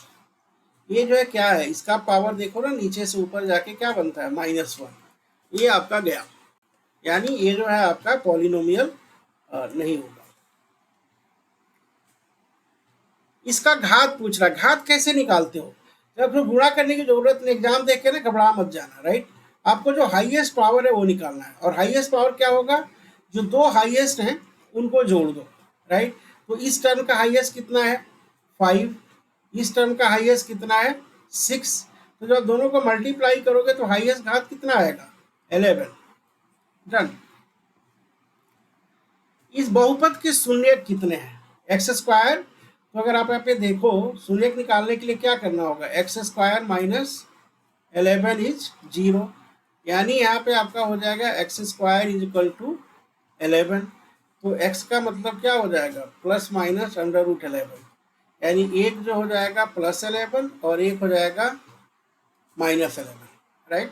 ये जो है क्या है, इसका पावर देखो ना, नीचे से ऊपर जाके क्या बनता है -1, ये आपका गया, यानी ये जो है आपका पॉलिनोमियल नहीं होगा। इसका घात पूछ रहा, घात कैसे निकालते हो, जब तो गुणा करने की जरूरत नहीं, एग्जाम देख के ना घबरा मत जाना, राइट। आपको जो हाईएस्ट पावर है वो निकालना है, और हाईएस्ट पावर क्या होगा, जो दो हाईएस्ट हैं उनको जोड़ दो, राइट। तो इस टर्म का हाईएस्ट कितना है 5, इस टर्म का हाईएस्ट कितना है 6, तो जब दोनों को मल्टीप्लाई करोगे तो हाईएस्ट घात कितना आएगा 11। डन। इस बहुपद के शून्यक कितने हैं, एक्स स्क्वायर। तो अगर आप यहाँ पे देखो शून्यक निकालने के लिए क्या करना होगा, एक्स स्क्वायर माइनस 11 इज 0, यानी यहाँ पे आपका हो जाएगा X square is equal to 11। तो एक्स का मतलब क्या हो जाएगा प्लस माइनस अंडर रूट 11, यानी एक जो हो जाएगा प्लस 11 और एक हो जाएगा माइनस 11, राइट।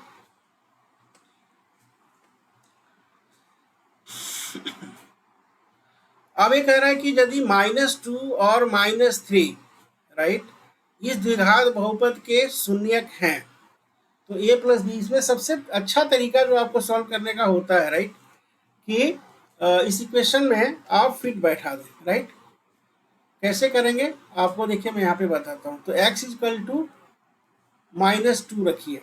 अब ये कह रहा है कि यदि -2 और -3, राइट, इस द्विघात बहुपद के शून्यक हैं, तो a प्लस बी, इसमें सबसे अच्छा तरीका जो आपको सॉल्व करने का होता है, राइट, कि इस इक्वेशन में आप फिट बैठा दें, राइट। कैसे करेंगे आपको देखिए मैं यहाँ पे बताता हूँ। तो x इक्वल टू -2 रखिए,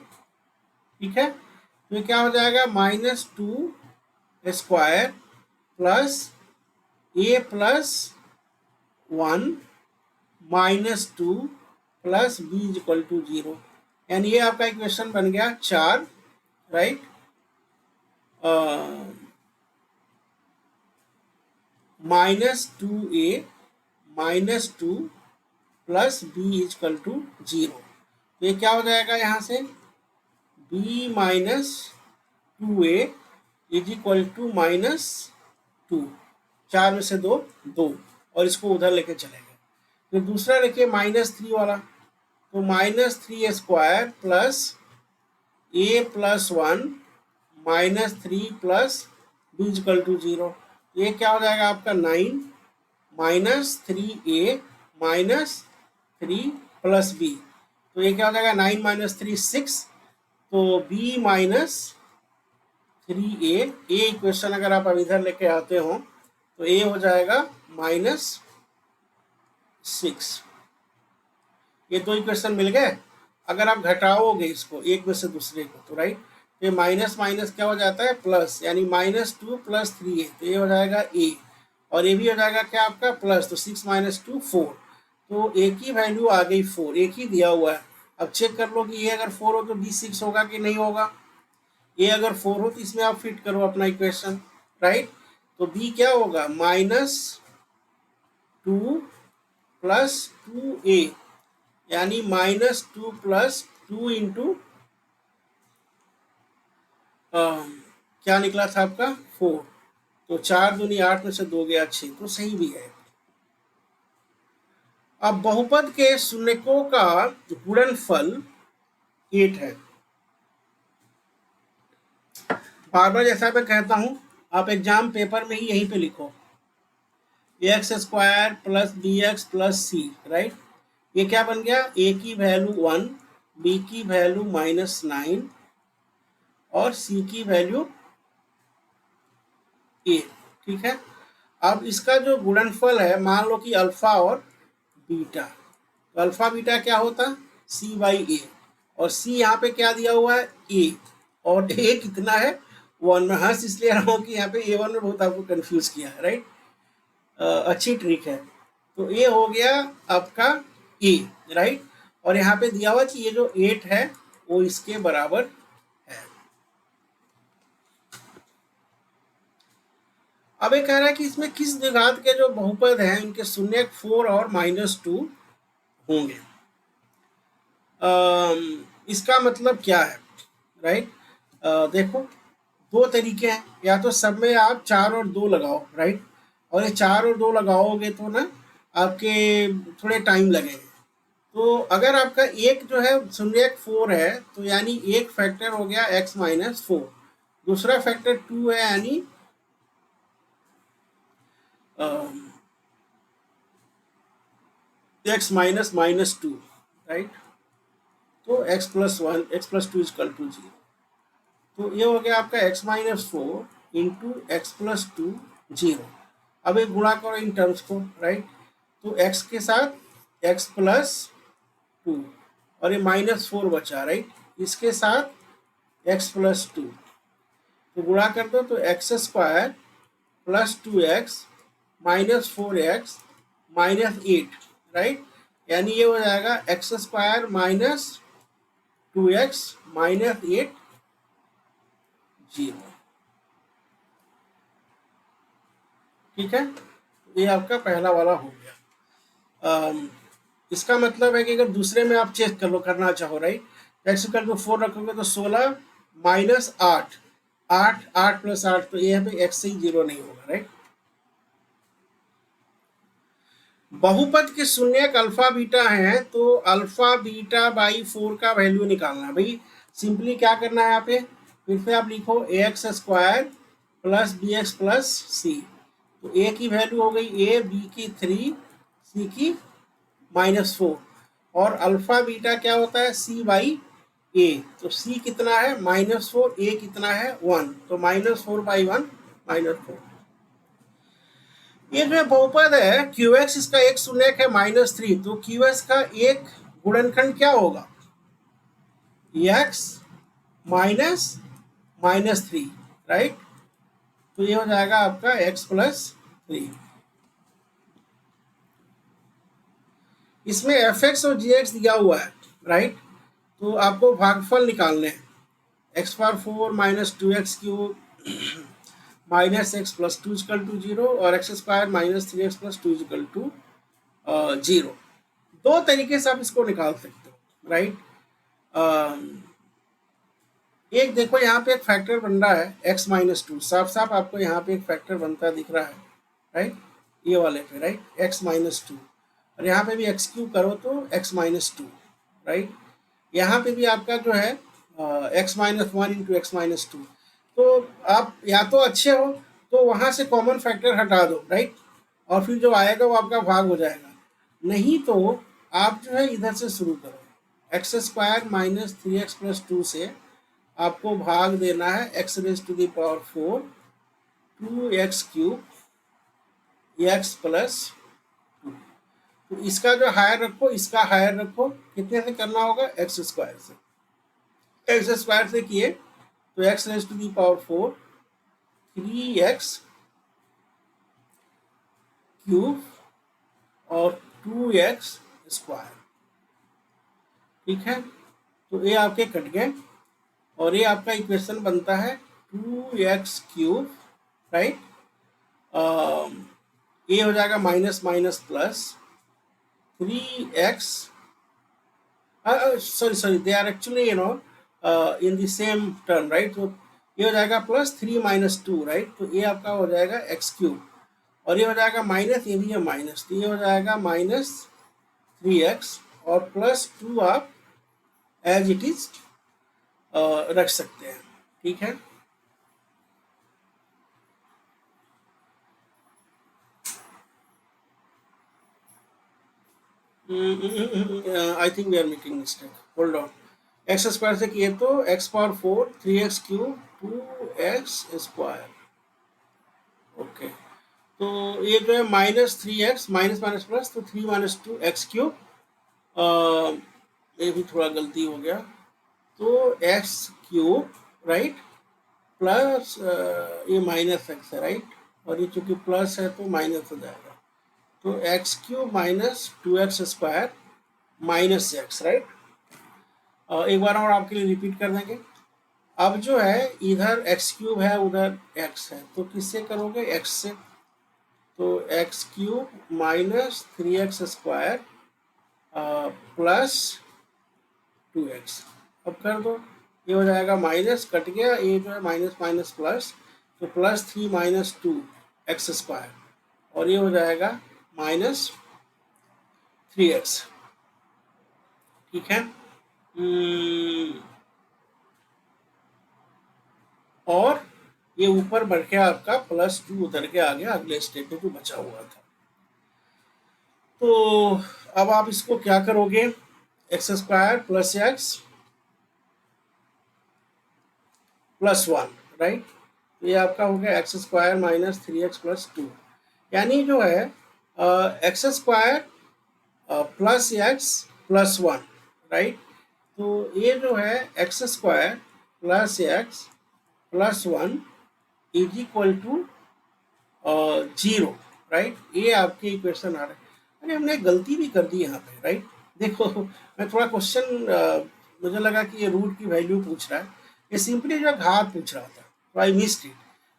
ठीक है। तो क्या हो जाएगा -2 स्क्वायर प्लस a प्लस 1 -2 प्लस b इक्वल टू 0, यानी ये आपका इक्वेशन बन गया 4, right. -2a -2 plus B equal to 0। तो ये क्या हो जाएगा यहाँ से b minus 2a is equal to -2, 4 में से 2 2, और इसको उधर लेके चलेंगे। फिर दूसरा लिखिए -3 वाला, तो -3 स्क्वायर प्लस a प्लस 1 -3 प्लस b इक्वल टू 0। ये क्या हो जाएगा आपका 9 -3a -3 प्लस b, तो ये क्या हो जाएगा 9 - 3 6, तो b -3a, ए इक्वेशन अगर आप अब इधर लेके आते हो तो a हो जाएगा -6। ये दो इक्वेशन मिल गए। अगर आप घटाओगे इसको एक में से दूसरे को तो राइट, तो माइनस माइनस क्या हो जाता है प्लस, यानी -2 + 3a, तो ये हो जाएगा a, और ये भी हो जाएगा क्या आपका प्लस, तो 6 - 2 4, तो a की वैल्यू आ गई 4, एक ही दिया हुआ है। अब चेक कर लो कि ये अगर 4 हो तो b 6 होगा कि नहीं होगा। ये अगर 4 हो तो इसमें आप फिट करो अपना इक्वेशन, राइट। तो b क्या होगा -2 + 2a, यानी -2 + 2 इंटू क्या निकला था आपका 4, तो 4 दूनी 8 में से 2 गया 6, तो सही भी है। अब बहुपद के शून्यकों का गुणनफल 8 है। बार बार जैसा मैं कहता हूं, आप एग्जाम पेपर में ही यहीं पे लिखो x² + bx + c, राइट। ये क्या बन गया, a की वैल्यू 1, b की वैल्यू -9 और c की वैल्यू 8, ठीक है। अब इसका जो गुणनफल है, मान लो कि अल्फा और बीटा, तो अल्फा बीटा क्या होता c/a, और c यहाँ पे क्या दिया हुआ है a, और a कितना है 1। में हंस इसलिए रहा हूँ कि यहाँ पे a1 में बहुत आपको कंफ्यूज किया है, राइट। अच्छी ट्रिक है। तो ये हो गया आपका a, राइट, और यहाँ पे दिया हुआ कि ये जो 8 है वो इसके बराबर है। अब ये कह रहा है कि इसमें किस द्विघात के जो बहुपद हैं उनके शून्यक 4 और -2 होंगे। इसका मतलब क्या है, राइट। देखो दो तरीके हैं, या तो सब में आप 4 और 2 लगाओ, राइट, और ये 4 और 2 लगाओगे तो ना आपके थोड़े टाइम लगेंगे। तो अगर आपका एक जो है शून्यक 4 है, तो यानी एक फैक्टर हो गया x - 4, दूसरा फैक्टर 2 है, यानी x -2, राइट। तो x + 1 x + 2 = 0, तो ये हो गया आपका x - 4 इंटू x + 2 0। अब एक गुणा करो इन टर्म्स को, राइट, तो x के साथ x + 2, और ये -4 बचा, राइट, इसके साथ एक्स प्लस टू, तो गुणा कर दो तो x square plus 2x minus 4x minus 8, right. यानी ये हो जाएगा X square minus 2x minus 8 0। ठीक है, ये आपका पहला वाला हो गया। इसका मतलब है कि अगर दूसरे में आप चेक कर लो, करना चाहो, राइट। एक्स इक्वल टू 4 रखोगे तो 16 माइनस 8, 8 प्लस 8, तो ये है एक्स से ही 0 नहीं होगा, राइट। बहुपद के शून्यक अल्फा बीटा है, तो अल्फा बीटा बाई 4 का वैल्यू निकालना है भाई। सिंपली क्या करना है यहाँ पे, फिर से आप लिखो a x square plus B x plus c. तो ए की वैल्यू हो गई ए, बी की 3, सी की -4, और अल्फा बीटा क्या होता है सी बाई ए। तो सी कितना है -4, ए कितना है 1, तो -4 बाई 1 -4। ये जो बहुपद है क्यू एक्स, इसका एक शून्यक है -3, तो क्यू एक्स का एक गुणनखंड क्या होगा एक्स माइनस -3, राइट। तो ये हो जाएगा आपका एक्स प्लस 3। इसमें एफ एक्स और जी एक्स दिया हुआ है, राइट। तो आपको भागफल निकालने हैं, X power 4 minus 2x cube minus X plus 2 equal to 0, और X square minus 3x plus 2 equal to 0। दो तरीके से आप इसको निकाल सकते हो, राइट। एक देखो यहाँ पे एक फैक्टर बन रहा है x -2, साफ साफ आपको यहाँ पे एक फैक्टर बनता दिख रहा है, राइट, ये वाले पे, राइट, x -2, और यहाँ पे भी x क्यूब करो तो x -2, राइट। यहाँ पे भी आपका जो है x -1 इंटू एक्स -2। तो आप या तो अच्छे हो तो वहाँ से कॉमन फैक्टर हटा दो, राइट, और फिर जो आएगा वो आपका भाग हो जाएगा। नहीं तो आप जो है इधर से शुरू करो, x square minus 3x plus 2 से आपको भाग देना है x raise to the power 4 2x cube x plus 2। तो इसका जो हायर रखो, इसका हायर रखो, कितने से करना होगा x स्क्वायर से। एक्स स्क्वायर से किए तो x raise to the power 4 3x cube और 2x स्क्वायर, ठीक है। तो ये आपके कट गए, और ये आपका इक्वेशन बनता है 2x क्यूब, राइट। ये हो जाएगा minus minus plus 3x, sorry they are actually in the same term, right. तो ये हो जाएगा प्लस 3 माइनस 2, राइट। तो ये आपका हो जाएगा x क्यूब, और ये हो जाएगा माइनस, ये भी है माइनस, तो ये हो जाएगा -3x, और प्लस 2 आप एज इट इज रख सकते हैं, ठीक है। I think we are making mistake, hold on. X square से किए तो x power 4 3x cube 2x square, okay. तो ये जो है -3x माइनस माइनस प्लस, तो 3 माइनस 2 एक्स क्यूब, ये भी थोड़ा गलती हो गया, तो एक्स क्यूब, राइट, प्लस ये माइनस एक्स है, राइट, और ये चूंकि प्लस है तो माइनस हो जाएगा, तो x cube minus 2x square minus x, right. एक बार और आपके लिए रिपीट कर देंगे। अब जो है इधर एक्स क्यूब है, उधर एक्स है, तो किससे करोगे एक्स से, तो x cube minus 3x square plus 2x, अब कर दो, ये हो जाएगा माइनस, कट गया, ये जो है माइनस माइनस प्लस, तो प्लस 3 माइनस 2 एक्स स्क्वायर, और ये हो जाएगा -3x, ठीक है। और ये ऊपर बढ़ के आपका +2 उतर के आ गया अगले स्टेप में जो बचा हुआ था। तो अब आप इसको क्या करोगे, x square plus X plus 1, right. तो ये आपका हो गया x square minus 3x plus 2, यानी जो है x square plus X plus 1, right. तो ये जो है x square plus X plus 1 is equal to 0, right. ये आपके इक्वेशन आ रहे हैं। अरे हमने गलती भी कर दी यहाँ पे, राइट। देखो मैं थोड़ा क्वेश्चन मुझे लगा कि ये रूट की वैल्यू पूछ रहा है, ये सिंपली जो घात पूछ रहा था, तो आई मिस्ड इट।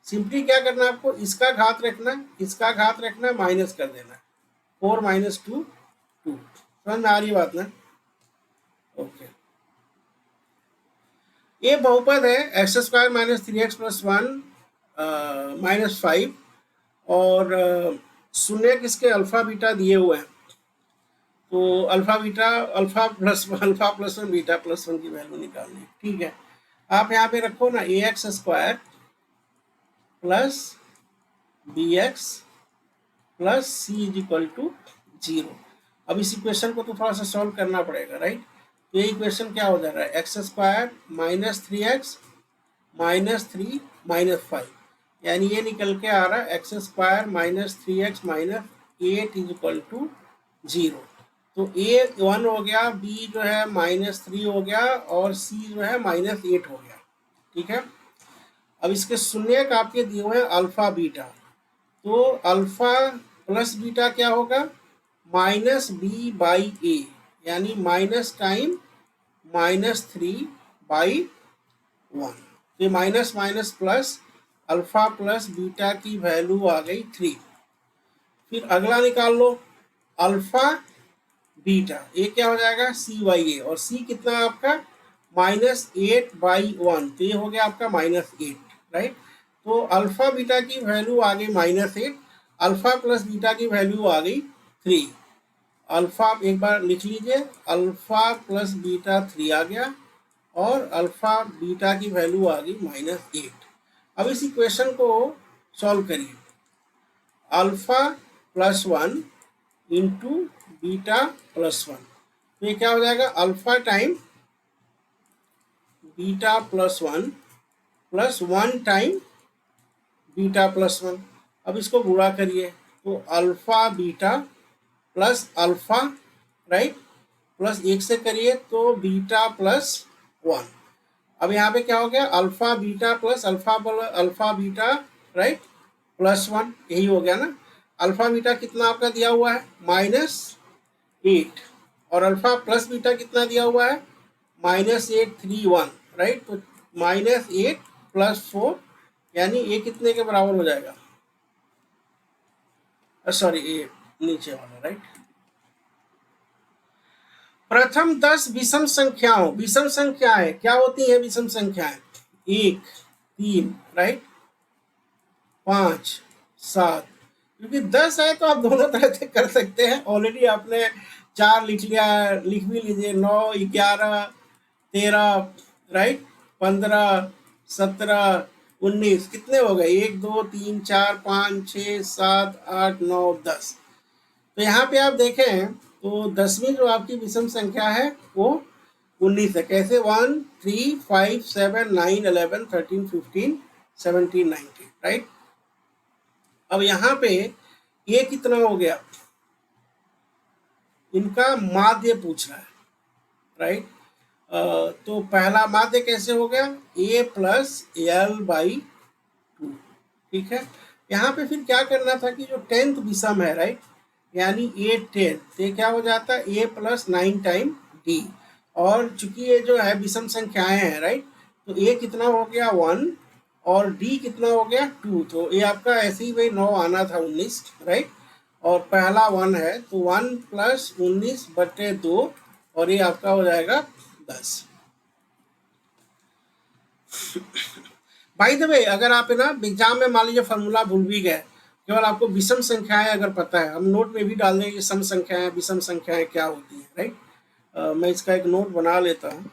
सिंपली क्या करना है आपको, इसका घात रखना, इसका घात रखना, माइनस कर देना, 4 माइनस 2 2। समझ में आ रही बात ना? ओके। ये बहुपद है x square minus 3x plus 1 minus 5, और शून्य किसके अल्फा बीटा दिए हुए हैं, तो alpha beta alpha plus one beta plus 1 की वैल्यू निकालनी है, ठीक है। आप यहाँ पे रखो ना a x square plus B x plus C is equal to 0। अब इस इक्वेशन को तो थोड़ा सा सॉल्व करना पड़ेगा, राइट। तो ये इक्वेशन क्या हो जा रहा है, x square minus 3x minus 3 minus 5, यानी ये निकल के आ रहा है x square minus 3x minus 8 is equal to 0। तो ए 1 हो गया, बी जो है माइनस 3 हो गया, और सी जो है माइनस 8 हो गया, ठीक है। अब इसके शून्य आपके दिए हुए हैं अल्फा बीटा, तो अल्फा प्लस बीटा क्या होगा, माइनस बी बाई ए, यानी माइनस टाइम माइनस 3 बाई 1। तो ये minus minus plus, alpha plus beta की वैल्यू आ गई 3। फिर अगला निकाल लो, अल्फा बीटा, ये क्या हो जाएगा सी बाई ए, और सी कितना आपका माइनस 8 बाई 1, तो ये हो गया आपका माइनस 8, राइट। तो अल्फा बीटा की वैल्यू आ गई माइनस 8, अल्फा प्लस बीटा की वैल्यू आ गई 3। अल्फा एक बार लिख लीजिए, अल्फा प्लस बीटा 3 आ गया, और अल्फा बीटा की वैल्यू आ गई माइनस 8। अब इस इक्वेशन को सॉल्व करिए, alpha plus 1 into beta plus 1, तो ये क्या हो जाएगा, alpha time beta plus 1 plus 1 time beta plus 1। अब इसको गुणा करिए, तो alpha beta plus alpha, right, plus 1 से करिए तो बीटा प्लस 1। अब यहाँ पे क्या हो गया, alpha beta plus alpha beta, right, plus 1, यही हो गया ना। अल्फा बीटा कितना आपका दिया हुआ है माइनस 8, और अल्फा प्लस बीटा कितना दिया हुआ है माइनस 831, राइट। तो माइनस 8 प्लस 4, यानी ये कितने के बराबर हो जाएगा, सॉरी ये नीचे वाला, राइट। प्रथम 10 विषम संख्याओं, विषम संख्याएं क्या होती है, विषम संख्याएं 1 3, राइट, 5 7, क्योंकि 10 है तो आप दोनों तरह से कर सकते हैं। ऑलरेडी आपने 4 लिख लिया, लिख भी लीजिए, 9 11 13, राइट, 15 17 19, कितने हो गए, 1 2 3 4 5 6 7 8 9 10। तो यहाँ पे आप देखें तो 10वीं जो आपकी विषम संख्या है वो 19 है। कैसे, 1 3 5 7 9 11 13 15 17 19, राइट। अब यहाँ पे ये कितना हो गया, इनका माध्य पूछ रहा है, राइट। तो पहला माध्य कैसे हो गया, a प्लस एल बाई 2, ठीक है। यहाँ पे फिर क्या करना था कि जो 10th विषम है, राइट, यानी a 10, तो क्या हो जाता है a प्लस 9 टाइम d, और चूंकि ये जो है विषम संख्याएं हैं, राइट, तो a कितना हो गया 1, और d कितना हो गया 2, तो ये आपका ऐसे ही भाई 9 आना था 19, राइट, और पहला 1 है तो 1 प्लस 19 बटे 2, और ये आपका हो जाएगा 10। बाय द वे, अगर आप है ना एग्जाम में मान लीजिए फॉर्मूला भूल भी गए, केवल आपको विषम संख्याएं अगर पता है, हम नोट में भी डाल देंगे सम संख्याएं विषम संख्याएं क्या होती है, राइट। मैं इसका एक नोट बना लेता हूँ।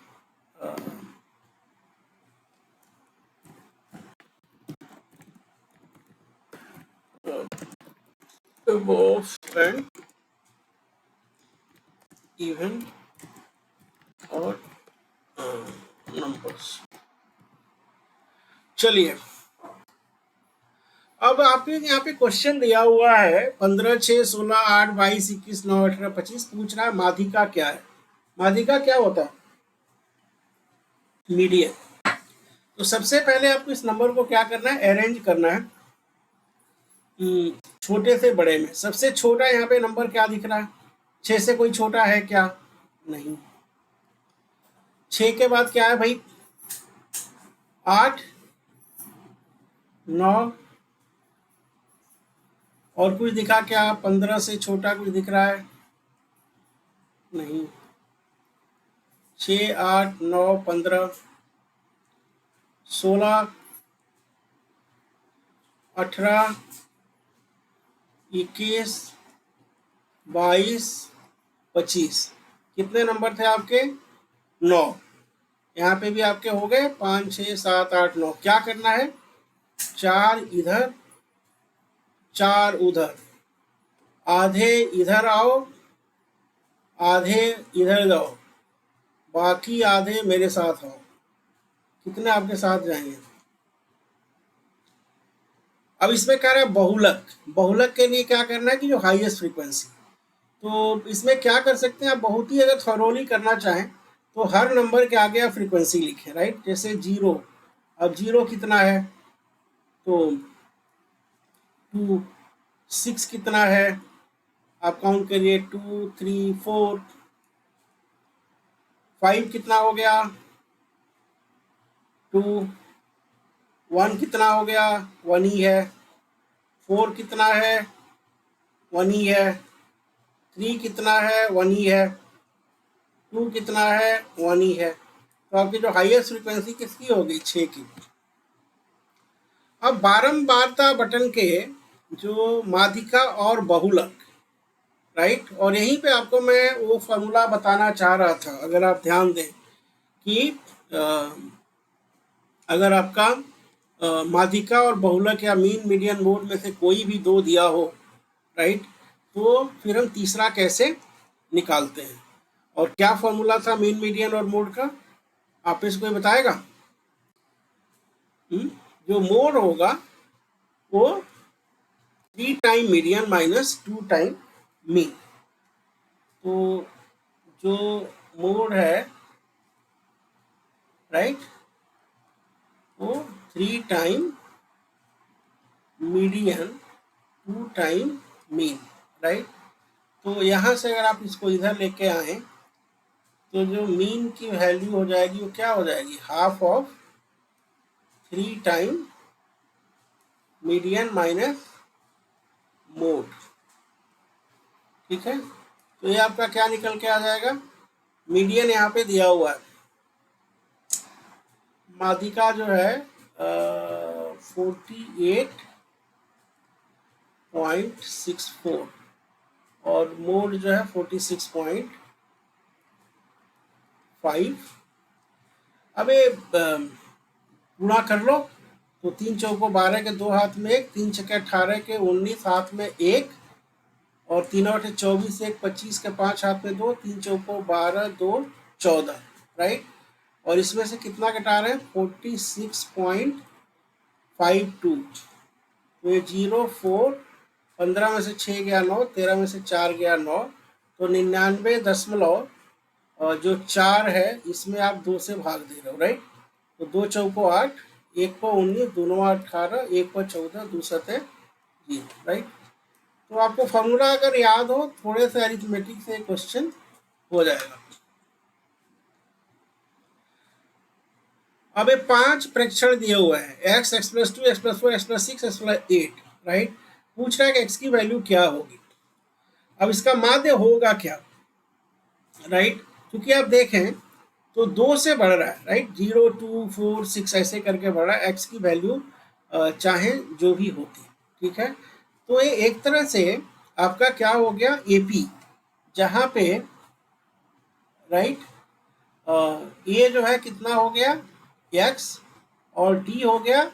एंड इवन और नंबर्स, चलिए अब आपके यहाँ पे क्वेश्चन दिया हुआ है 15 6 16 8 22 21 9 18 25, पूछ रहा है माध्यिका क्या है। माध्यिका क्या होता है, मीडियन। तो सबसे पहले आपको इस नंबर को क्या करना है, अरेंज करना है छोटे से बड़े में। सबसे छोटा यहाँ पे नंबर क्या दिख रहा है, 6 से कोई छोटा है क्या, नहीं। 6 के बाद क्या है भाई, 8, 9 और कुछ दिखा क्या, 15 से छोटा कुछ दिख रहा है, नहीं। 6, 8, 9, 15, 16, 18, 21, 22, 25। कितने नंबर थे आपके, 9। यहाँ पे भी आपके हो गए 5, 6, 7, 8, 9। क्या करना है, 4 इधर 4 उधर, आधे इधर आओ आधे इधर जाओ, बाकी आधे मेरे साथ आओ। कितने आपके साथ जाएंगे। अब इसमें कह रहा है बहुलक। बहुलक के लिए क्या करना है कि जो हाईएस्ट फ्रीक्वेंसी, तो इसमें क्या कर सकते हैं आप, बहुत ही अगर थॉरोली करना चाहें तो हर नंबर के आगे आप फ्रीक्वेंसी लिखें, राइट। जैसे 0, अब 0 कितना है, तो 2, 6 कितना है, आप काउंट करिए, 2, 3, 4, 5 कितना हो गया, 2, 1 कितना हो गया, 1 ही है, 4 कितना है, 1 ही है, 3 कितना है, 1 ही है, 2 कितना है, 1 ही है। तो आपकी जो हाईएस्ट फ्रीक्वेंसी किसकी होगी, 6 की। अब बारंबारता बटन के जो माध्यिका और बहुलक, राइट, और यहीं पे आपको मैं वो फॉर्मूला बताना चाह रहा था। अगर आप ध्यान दें कि अगर आपका माध्यिका और बहुलक या मीन मीडियन मोड में से कोई भी दो दिया हो, राइट, तो फिर हम तीसरा कैसे निकालते हैं। और क्या फॉर्मूला था मीन मीडियन और मोड का, आप इसको बताएगा। जो मोड होगा वो 3 time median minus 2 time mean. तो जो मोड है, राइट, वो 3 time median 2 time mean, right. तो यहाँ से अगर आप इसको इधर लेके आए तो जो मीन की वैल्यू हो जाएगी वो क्या हो जाएगी, half of 3 time median minus mode, ठीक है। तो ये आपका क्या निकल के आ जाएगा, मीडियन यहाँ पे दिया हुआ है, माध्यिका जो है 48.64 और मोड जो है 46.5। अब ये गुणा कर लो, तो 3 चौको 12 के 2 हाथ में 1, 3 छक्के 18 के 19 हाथ में 1, और 3 8 24 1 25 के 5 हाथ में 2, 3 चौको 12 2 14, राइट। और इसमें से कितना घटा रहे हैं, 46.52। तो ये 0 4, 15 में से 6 गया 9, 13 में से 4 गया 9, तो 99 और जो 4 है इसमें आप 2 से भाग दे रहे हो, राइट। तो 2 चौको 8, 1 को 19, दोनों 18, 1 को 14, दूसरा थे 0, राइट। तो आपको फॉर्मूला अगर याद हो, थोड़े से अरिथमेटिक से क्वेश्चन हो जाएगा। अब ये 5 प्रेक्षण दिए हुए हैं, x, x+2, x+4, x+6, x+8, right. पूछ रहा है कि x की वैल्यू क्या होगी। अब इसका माध्य होगा क्या, राइट। क्योंकि आप देखें तो 2 से बढ़ रहा है, राइट, 0 2 4 6 ऐसे करके बढ़ रहा है। x की वैल्यू चाहे जो भी होती, ठीक है। तो ये एक तरह से आपका क्या हो गया, AP, जहाँ पे, राइट, ये जो है कितना हो गया, x, और d हो गया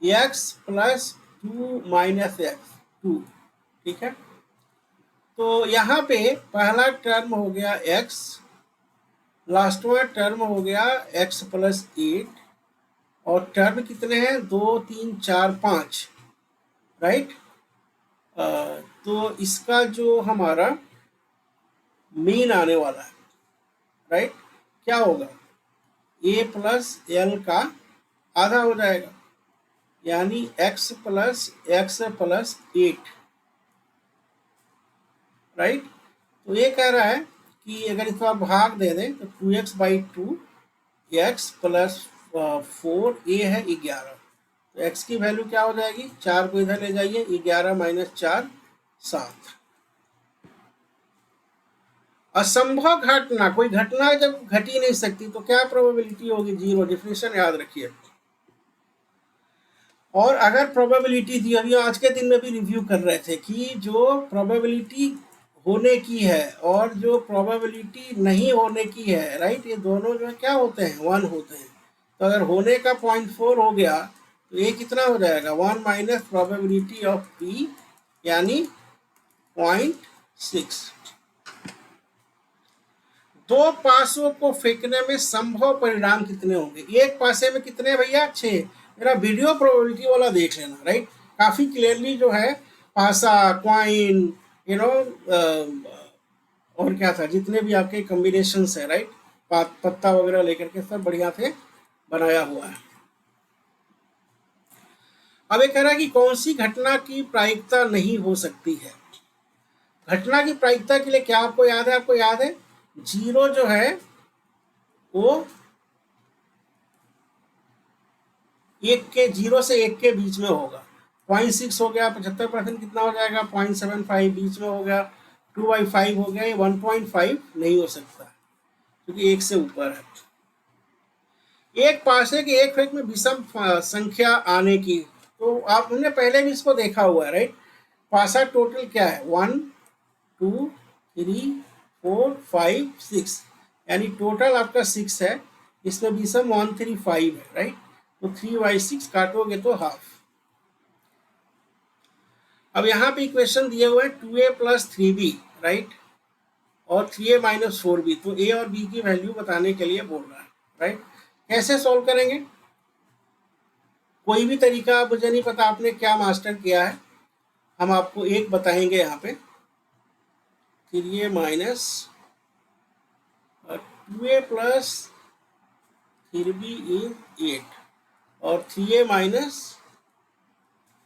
x+2 माइनस x 2, ठीक है। तो यहाँ पे पहला टर्म हो गया x, लास्ट में टर्म हो गया x+8, और टर्म कितने हैं, 2 3 4 5, राइट। तो इसका जो हमारा मीन आने वाला है, राइट, क्या होगा, a+l का आधा हो जाएगा, यानी x प्लस 8, राइट। तो ये कह रहा है कि अगर इसको आप भाग दे दें तो 2x/2 x प्लस 4 a है 11। तो x की वैल्यू क्या हो जाएगी, 4 को इधर ले जाइए, 11 माइनस 4 7। असंभव घटना, कोई घटना जब घट ही नहीं सकती तो क्या प्रोबेबिलिटी होगी, 0। डेफिनेशन याद रखिए। और अगर प्रोबेबिलिटी थी, अभी आज के दिन में भी रिव्यू कर रहे थे कि जो प्रोबेबिलिटी होने की है और जो प्रोबेबिलिटी नहीं होने की है, राइट, ये दोनों जो है क्या होते हैं, 1 होते हैं। तो अगर होने का 0.4 हो गया तो ये कितना हो जाएगा, 1 माइनस प्रोबेबिलिटी ऑफ p, यानी 0.6। दो पासों को फेंकने में संभव परिणाम कितने होंगे, एक पासे में कितने भैया, 6। मेरा वीडियो प्रोबेबिलिटी वाला देख लेना, राइट। काफी क्लियरली जो है पासा, क्वाइन, यू नो, और क्या था, जितने भी आपके कॉम्बिनेशन है, राइट, पत्ता वगैरह लेकर के सब बढ़िया थे बनाया हुआ है। अब ये कह रहा है कि कौन सी घटना की प्रायिकता नहीं हो सकती है। घटना की प्रायिकता के लिए क्या आपको याद है, आपको याद है 0 जो है वो 0 से 1 के बीच में होगा। 0.6 हो गया, 75% कितना हो जाएगा, 0.75 बीच में हो गया, 2/5 हो गया, ये 1.5 नहीं हो सकता क्योंकि 1 से ऊपर है। एक पासे के एक फेंक में विषम संख्या आने की, तो आप हमने पहले भी इसको देखा हुआ है, राइट। पासा टोटल क्या है, 1 2 3 4 5 6, यानी टोटल आपका 6 है, इसमें विषम 1 3 5 है, राइट। तो 3/6 काटोगे तो हाफ। अब यहाँ पे इक्वेशन दिए हुए हैं 2a प्लस 3b, राइट, और 3a माइनस 4b। तो a और b की वैल्यू बताने के लिए बोल रहा है, राइट। कैसे सॉल्व करेंगे, कोई भी तरीका मुझे नहीं पता आपने क्या मास्टर किया है, हम आपको एक बताएंगे यहाँ पे। 3a minus 2a plus 3b is 8 और 3a माइनस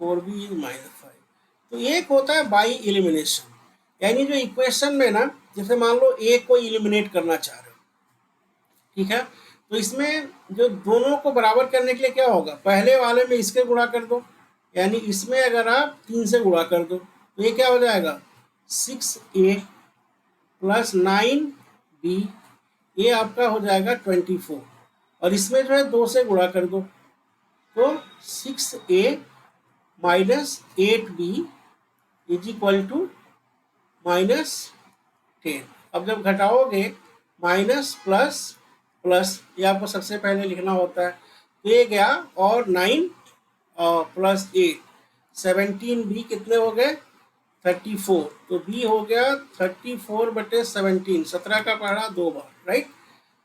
4b इज -5। तो एक होता है बाई एलिमिनेशन, यानी जो इक्वेशन में ना, जैसे मान लो a को एलिमिनेट करना चाह रहे हो, ठीक है, तो इसमें जो दोनों को बराबर करने के लिए क्या होगा, पहले वाले में इसके गुणा कर दो, यानी इसमें अगर आप 3 से गुणा कर दो तो ये क्या हो जाएगा, 6a प्लस 9b, ये आपका हो जाएगा 24। और इसमें जो है 2 से गुणा कर दो तो 6a minus 8b is equal to -10। अब जब घटाओगे माइनस प्लस प्लस, ये आपको सबसे पहले लिखना होता है, तो ये गया, और 9 प्लस 8 17b कितने हो गए, 34। तो b हो गया 34/17, 17 का पढ़ा 2 बार, राइट।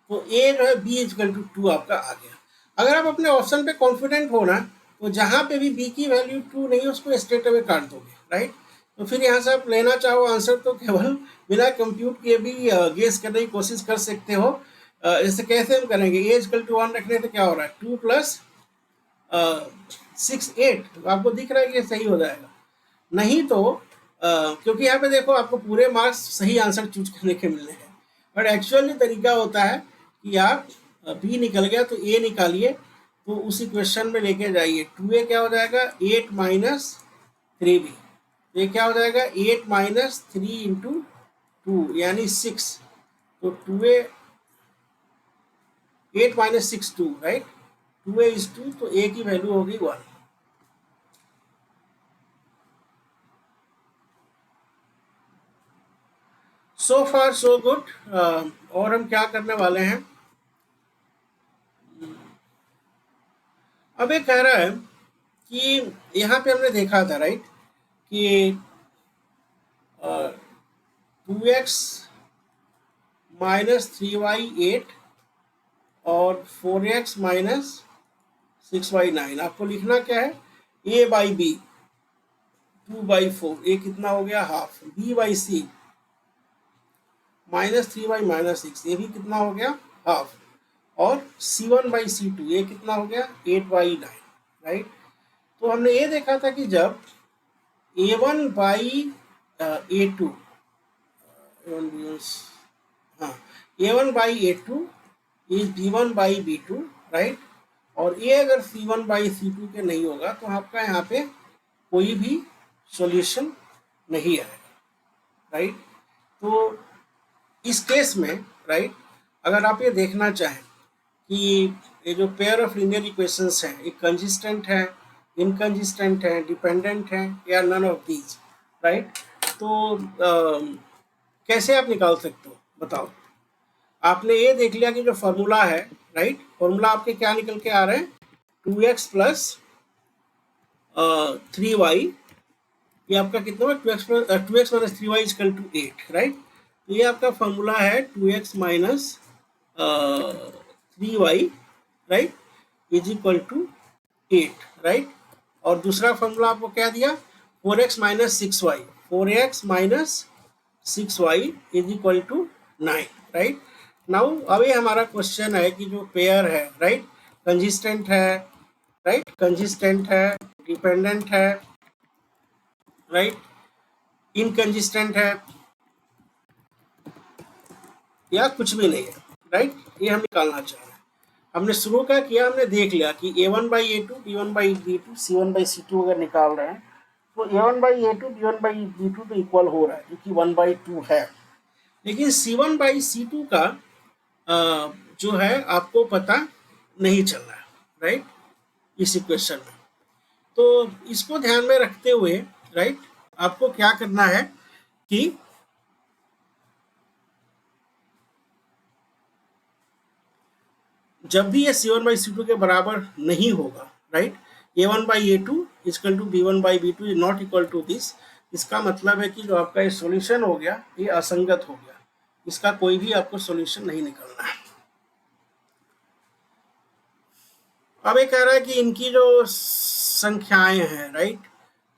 तो a जो है b इजकल टू 2 आपका आ गया। अगर आप अपने ऑप्शन पे कॉन्फिडेंट हो ना, तो जहाँ पे भी b की वैल्यू 2 नहीं है उसको स्ट्रेट अवे काट दोगे, राइट। तो फिर यहाँ से आप लेना चाहो आंसर तो केवल बिना कंप्यूट किए भी गेस करने की कोशिश कर सकते हो। इसे कैसे हम करेंगे, a इजकल टू 1 रखने से क्या हो रहा है, 2 प्लस 6 8, आपको दिख रहा है कि ये सही हो जाएगा। नहीं तो क्योंकि यहाँ पे देखो आपको पूरे मार्क्स सही आंसर चूज करने के मिलने हैं, बट एक्चुअल जो तरीका होता है कि आप बी निकल गया तो ए निकालिए, तो उस इक्वेशन में लेके जाइए। 2a क्या हो जाएगा, 8 माइनस 3b, ये क्या हो जाएगा, 8 माइनस 3 इंटू 2 यानी 6। तो 2a 8 minus 6 2, right, 2a is 2, तो a की वैल्यू होगी 1। सो फार सो गुड। और हम क्या करने वाले हैं, अब ये कह रहा है कि यहाँ पे हमने देखा था, राइट, कि 2x माइनस 3y 8 और 4x माइनस 6y 9। आपको लिखना क्या है, a बाई बी 2/4, ये कितना हो गया half, b by C -3y -6, ये भी कितना हो गया हाफ। और C1/C2 ये कितना हो गया 8/9, राइट। तो हमने ये देखा था कि जब A1/A2 हाँ A1/A2 इज B1/B2, राइट, और ये अगर C1/C2 के नहीं होगा तो आपका यहाँ पे कोई भी सॉल्यूशन नहीं आएगा, राइट। तो इस केस में, राइट, अगर आप ये देखना चाहें कि ये जो पेयर ऑफ लीनियर इक्वेशंस हैं एक कंसिस्टेंट है, इनकंसिस्टेंट है, डिपेंडेंट है या नन ऑफ दीज, राइट, तो कैसे आप निकाल सकते हो बताओ। आपने ये देख लिया कि जो फॉर्मूला है, राइट, फॉर्मूला आपके क्या निकल के आ रहे हैं 2x प्लस 3y, ये आपका कितना है 2x minus 3y is equal to 8, right. तो ये आपका फॉर्मूला है 2x minus 3y, right, is equal to 8, right. और दूसरा फॉर्मूला आपको क्या दिया 4x minus 6y, 4x minus 6y is equal to 9, right. Now अभी हमारा क्वेश्चन है कि जो पेयर है, राइट, कंसिस्टेंट है, राइट, कंसिस्टेंट है, डिपेंडेंट है, राइट, इनकंसिस्टेंट है या कुछ भी नहीं है, राइट, ये हम निकालना चाह रहे हैं। हमने शुरू क्या किया, हमने देख लिया कि A1/A2 B1/B2 C1/C2 अगर निकाल रहे हैं तो A1/A2 B1/B2 तो इक्वल हो रहा है क्योंकि 1/2 है, लेकिन C1/C2 का जो है आपको पता नहीं चल रहा है, राइट, इस इक्वेशन में। तो इसको ध्यान में रखते हुए, राइट, आपको क्या करना है कि जब भी ये C1/C2 के बराबर नहीं होगा, right, A1/A2 equal to B1/B2 is not equal to this, इसका मतलब है कि जो आपका ये सॉल्यूशन हो गया ये असंगत हो गया, इसका कोई भी आपको सॉल्यूशन नहीं निकलना है। अब ये कह रहा है कि इनकी जो संख्याएं हैं, right,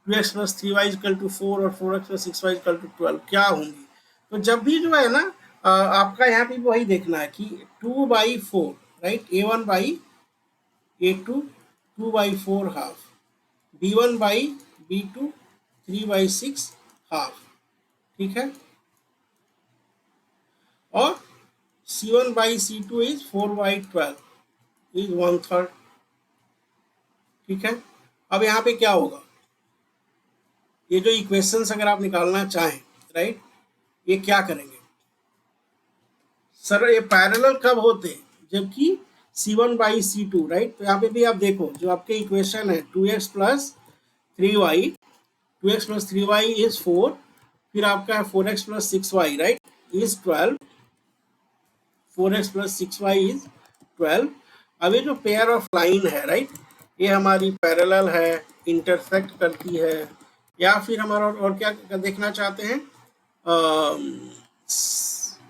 2x plus 3y equal to 4 और 4x plus 6y equal to 12 क्या होंगी। तो जब भी जो है ना आपका यहाँ पे वही देखना है कि 2/4, right, A1/A2 2/4 half, B1/B2 3/6 half, ठीक है, और C1/C2 इज 4/12 इज 1/3, ठीक है। अब यहाँ पे क्या होगा, ये जो इक्वेशंस अगर आप निकालना चाहें, राइट, ये क्या करेंगे सर, ये पैरेलल कब होते हैं जबकि C1/C2, राइट। तो यहाँ पे भी आप देखो जो आपके इक्वेशन है 2x plus 3y, 2x plus 3y is 4, फिर आपका है 4x plus 6y, right, is 12, 4x plus 6y is 12। अब ये जो पेयर ऑफ लाइन है, राइट, ये हमारी पैरेलल है, इंटरसेक्ट करती है, या फिर हमारा और क्या देखना चाहते हैं,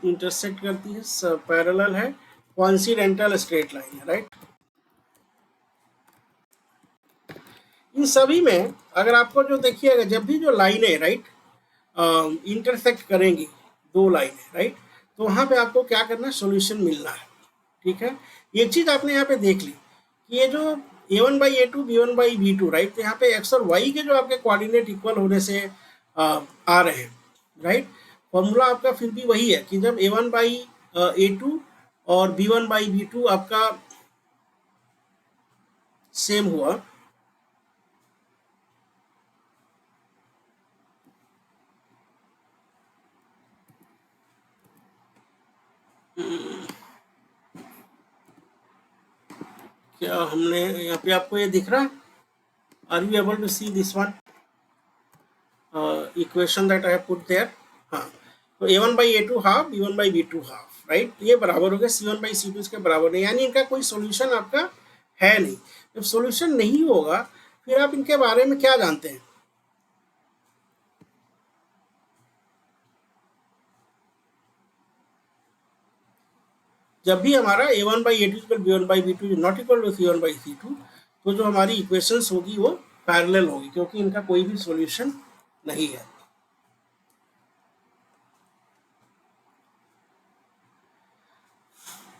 इंटरसेक्ट करती है, पैरेलल है, कॉन्सिडेंटल स्ट्रेट लाइन है, राइट। इन सभी में अगर आपको जो देखिएगा जब भी जो लाइनें, राइट, इंटरसेक्ट करेंगी दो लाइनें, राइट, तो वहाँ पे आपको क्या करना है सॉल्यूशन मिलना है, ठीक है। ये चीज़ आपने यहाँ पे देख ली कि ये जो A1/A2 B1/B2, राइट, तो यहाँ पे x और y के जो आपके कोऑर्डिनेट इक्वल होने से आ रहे हैं, राइट। फॉर्मूला आपका फिर भी वही है कि जब A1/A2 और B1/B2 आपका सेम हुआ, क्या हमने यहाँ पे आपको ये दिख रहा है, are you able to see this one equation that I have put there, हाँ। तो A1/A2 half B1/B2 half, right, ये बराबर हो गया C1/C2 इसके बराबर नहीं, यानी इनका कोई सॉल्यूशन आपका है नहीं। जब सॉल्यूशन नहीं होगा फिर आप इनके बारे में क्या जानते हैं, जब भी हमारा A1/A2 B1/B2 not equal to C1/C2 तो जो हमारी इक्वेशंस होगी वो पैरेलल होगी क्योंकि इनका कोई भी सॉल्यूशन नहीं है।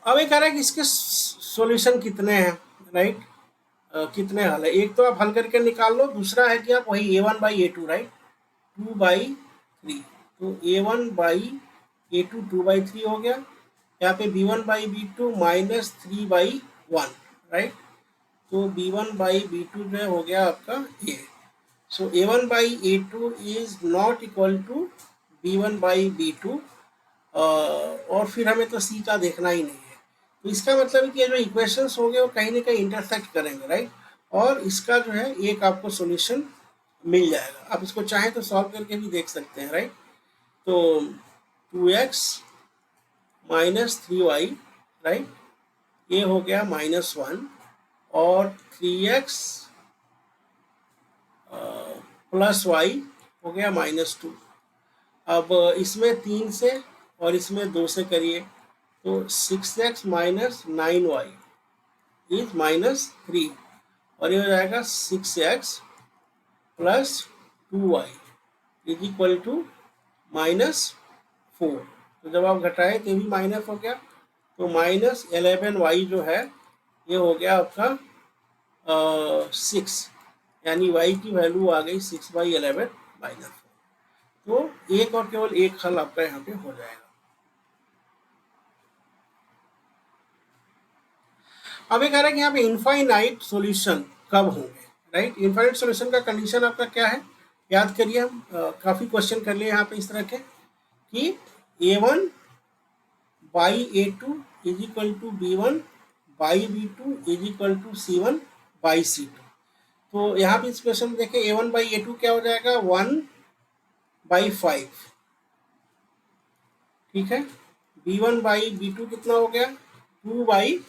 अब ये कह रहा है कि इसके सॉल्यूशन कितने हैं, राइट, कितने हल है। एक तो आप हल करके निकाल लो, दूसरा है कि आप वही a1/a2, राइट, 2/3, तो a1/a2 2/3 हो गया। यहाँ पे b1/b2 -3/1, राइट, तो b1/b2 जो हो गया आपका a। So a1/a2 is not equal to b1/b2, और फिर हमें तो c का देखना ही नहीं है। तो इसका मतलब है कि ये जो इक्वेशंस होंगे वो कहीं ना कहीं इंटरसेक्ट करेंगे, राइट, और इसका जो है एक आपको सॉल्यूशन मिल जाएगा। आप इसको चाहें तो सॉल्व करके भी देख सकते हैं, राइट। तो 2x -3y, राइट, ये हो गया -1, और 3x +y हो गया -2। अब इसमें 3 से और इसमें 2 से करिए, तो 6x -9y इज -3, और ये हो जाएगा 6x + 2y is equal to -4। तो जब आप घटाए तो भी माइनस हो गया, तो -11y जो है ये हो गया आपका 6, यानी y की वैल्यू आ गई 6/11 -4। तो एक और केवल एक हल आपका यहाँ पे हो जाएगा। अब ये कह रहा है कि यहाँ पे इनफाइनाइट सॉल्यूशन कब होंगे, राइट। इनफाइनाइट सॉल्यूशन का कंडीशन आपका क्या है, याद करिए। हम काफ़ी क्वेश्चन कर लिए यहाँ पे इस तरह के कि a1/a2 is equal to b1/b2 is equal to c1/c2। तो यहाँ पे इस क्वेश्चन में देखें a1/a2 क्या हो जाएगा, 1/5, ठीक है। b1/b2 कितना हो गया, 2/k,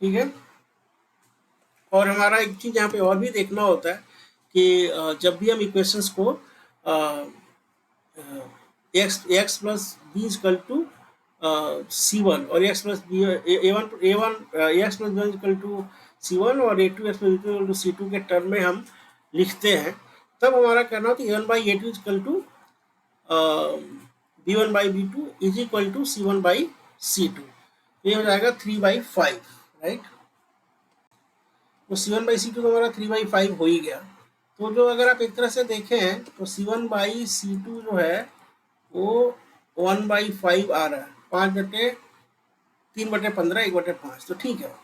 ठीक है। और हमारा एक चीज़ यहाँ पे और भी देखना होता है कि जब भी हम इक्वेशंस को x + b equal to c1 और x + b a1 x + b equal to c1 और a2 x + b equal to c2 के टर्म में हम लिखते हैं, तब हमारा करना होता है a1/a2 equal to b1/b2 is equal to c1/c2। ये हो जाएगा 3/5, राइट। तो c1/c2 तो हमारा 3/5 हो ही गया। तो जो अगर आप एक तरह से देखें तो c1/c2 जो है वो 1/5 आ रहा है, 3/15 1/5, तो ठीक है।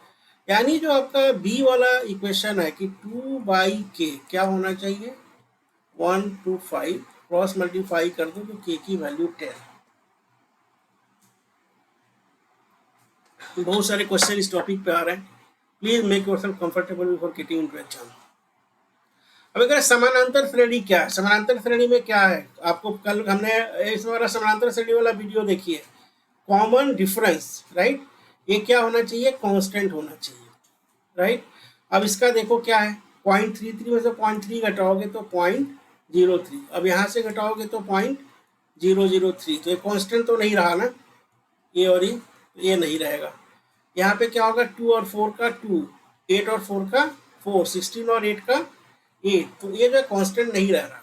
यानी जो आपका बी वाला इक्वेशन है कि 2/k क्या होना चाहिए, 1 to 5, क्रॉस मल्टीप्लाई कर दो तो k की वैल्यू 10। बहुत सारे क्वेश्चन इस टॉपिक पे आ रहे हैं, please make yourself comfortable before getting into exam. अब अगर समानांतर श्रेणी क्या है, समानांतर श्रेणी में क्या है, आपको कल हमने इस वाला समानांतर श्रेणी वाला वीडियो देखिए, कॉमन डिफरेंस, राइट, ये क्या होना चाहिए, कांस्टेंट होना चाहिए, राइट। अब इसका देखो क्या है, 0.33 में से 0.3 घटाओगे तो 0.03, अब यहाँ से घटाओगे तो 0.003, तो ये कांस्टेंट तो नहीं रहा ना, ये और ये नहीं रहेगा। यहाँ पे क्या होगा, 2 और 4 का 2, 8 और 4 का 4, 16 और 8 का 8, तो ये जो कांस्टेंट नहीं रह रहा।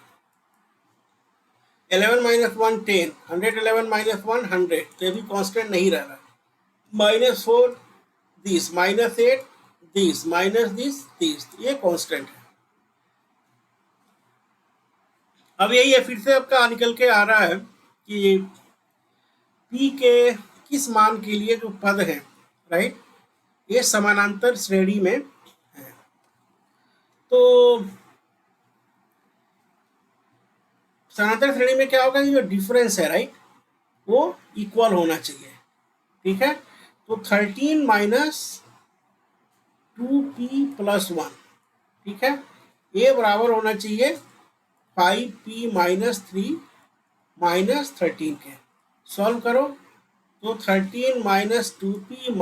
11 - 1 10, 111 - 1 100, तो ये भी कांस्टेंट नहीं रह रहा। -4 दिस, -8 दिस, दिस, ये कांस्टेंट है। अब यही है, फिर से आपका निकल के आ रहा है कि p के किस मान के लिए जो पद है, राइट, ये समानांतर श्रेणी में है। तो समानांतर श्रेणी में क्या होगा, जो डिफरेंस है, राइट, वो इक्वल होना चाहिए, ठीक है। तो 13 - 2p + 1, ठीक है, ये बराबर होना चाहिए 5p - 3 - 13 के। सॉल्व करो तो 13 - 2p -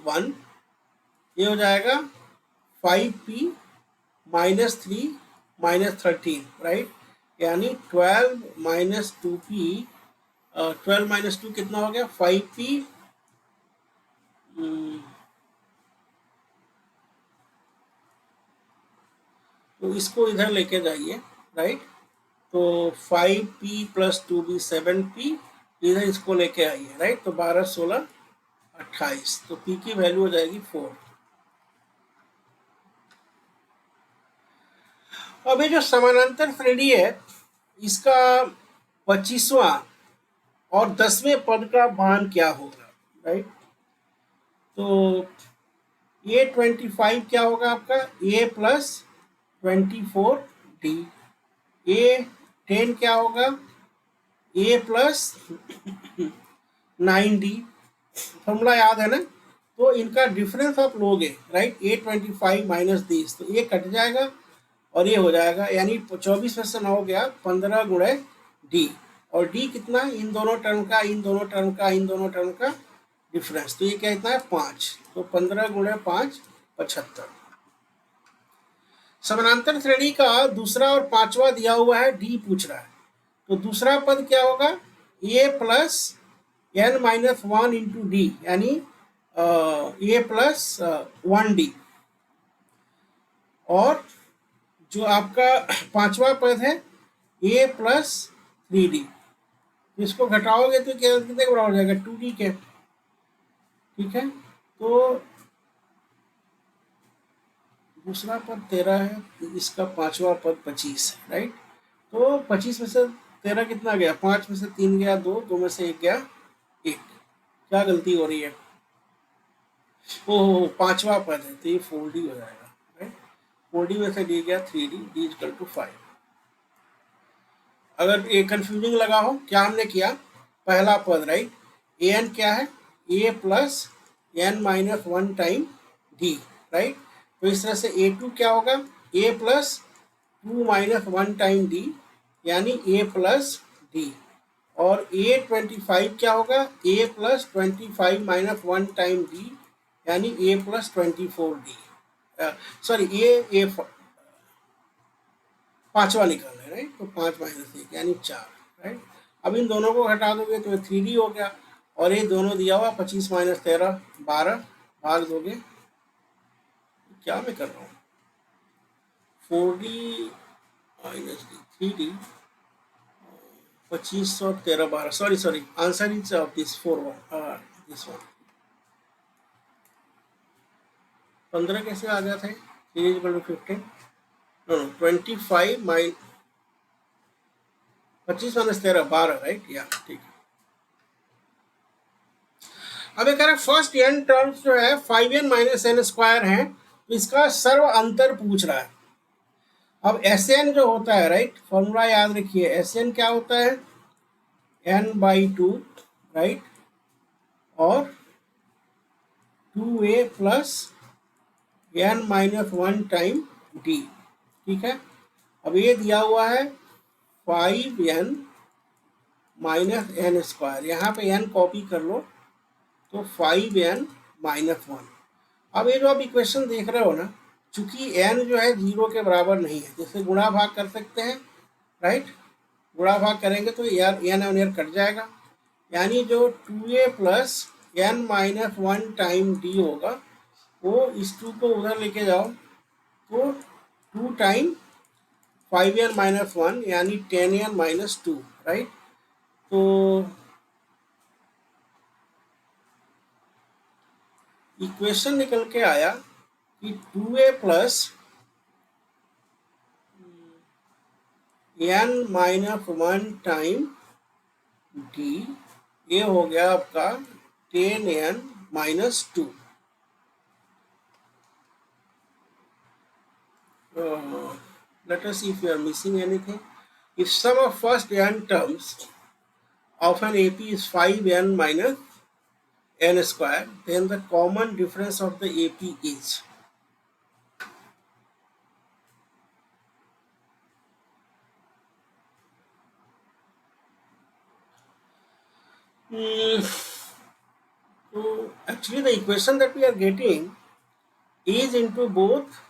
1, ये हो जाएगा 5p - 3 - 13, राइट, यानी 12 - 2p, 12 - 2 कितना हो गया, 5p, तो इसको इधर लेके जाइए, राइट, तो 5p + 2b 7p इधर इसको लेके आइए, राइट। तो 12 16 28, तो पी की वैल्यू हो जाएगी 4। अब ये जो समानांतर श्रेणी है, इसका 25वां और 10वें पद का मान क्या होगा, राइट। तो ए 25 क्या होगा आपका, ए प्लस 24 डी। ए 10 क्या होगा, ए प्लस 9 डी। फॉर्मूला याद है ना। तो इनका डिफरेंस आप लोगे, राइट, ए 25 माइनस दिस, तो ये कट जाएगा और ये हो जाएगा, यानी 24 में से 9 गया, 15 गुणे डी। और डी कितना, इन दोनों टर्म का, इन दोनों टर्म का, इन दोनों टर्म का डिफरेंस। तो ये क्या इतना है, 5। तो 15 गुणे 5 75। समानांतर श्रेणी का दूसरा और पांचवा दिया हुआ है, डी पूछ रहा है। तो दूसरा पद क्या होगा, a plus N minus 1 into d, यानी ए प्लस 1 डी। और जो आपका पांचवा पद है, ए प्लस 3 डी। इसको घटाओगे तो क्या कितने के बराबर हो जाएगा, 2 डी के। ठीक है। तो दूसरा पद 13 है, इसका पांचवा पद 25 है, राइट। तो 25 में से 13 कितना गया, 5 में से 3 गया, 2 में से 1 गया 1। क्या गलती हो रही है, ओह पांचवा पद है, तो ये 4D हो जाएगा, राइट। 4D में से डी गया 3D, डी इक्वल टू 5। अगर ये कंफ्यूजिंग लगा हो, क्या हमने किया, पहला पद, राइट, ए एन क्या है, a plus N minus 1 time d, right. तो इस तरह से A2 क्या होगा, a plus 2 minus 1 time d, यानी ए प्लस डी। और A25 क्या होगा, a plus 25 minus 1 time d, यानी ए प्लस 24D। सॉरी, ए पांचवा निकालना है, राइट। तो 5 माइनस 1 यानी 4, राइट। अब इन दोनों को हटा दोगे तो 3D हो गया। और ये दोनों दिया हुआ 25 माइनस 13 12, भाग दोगे, क्या मैं कर रहा हूँ, 4D माइनस डी 3D, 25 और 13 12, sorry answer is of this this one. 15 कैसे आ गया था, 3 इक्वल टू 15, नो 25 माइन 25 माइनस 13 12, राइट, या ठीक है। अब एक फर्स्ट एन टर्म्स जो है 5n माइनस एन स्क्वायर है, तो इसका सर्व अंतर पूछ रहा है। अब एस एन जो होता है, राइट, फॉर्मूला याद रखिए, एस एन क्या होता है, n/2, राइट, और 2a plus n minus 1 time D. ठीक है। अब ये दिया हुआ है 5n माइनस एन स्क्वायर, यहाँ पे n कॉपी कर लो, तो 5n माइनस 1। अब ये जो आप इक्वेशन देख रहे हो ना, चूंकि n जो है 0 के बराबर नहीं है, जैसे गुणा भाग कर सकते हैं, राइट। गुणा भाग करेंगे तो यार n और n कट जाएगा, यानी जो 2a plus n minus 1 time D होगा, वो इस 2 को उधर लेके जाओ, तो 2 टाइम 5n माइनस 1 यानी 10n माइनस 2, राइट। तो इक्वेशन निकल के आया कि 2a plus n minus 1 time D, ये हो गया आपका 10n minus 2। Let us see if we are missing anything. If sum of first n terms of an AP is 5n minus n square, then the common difference of the AP is, so actually the equation that we are getting is into both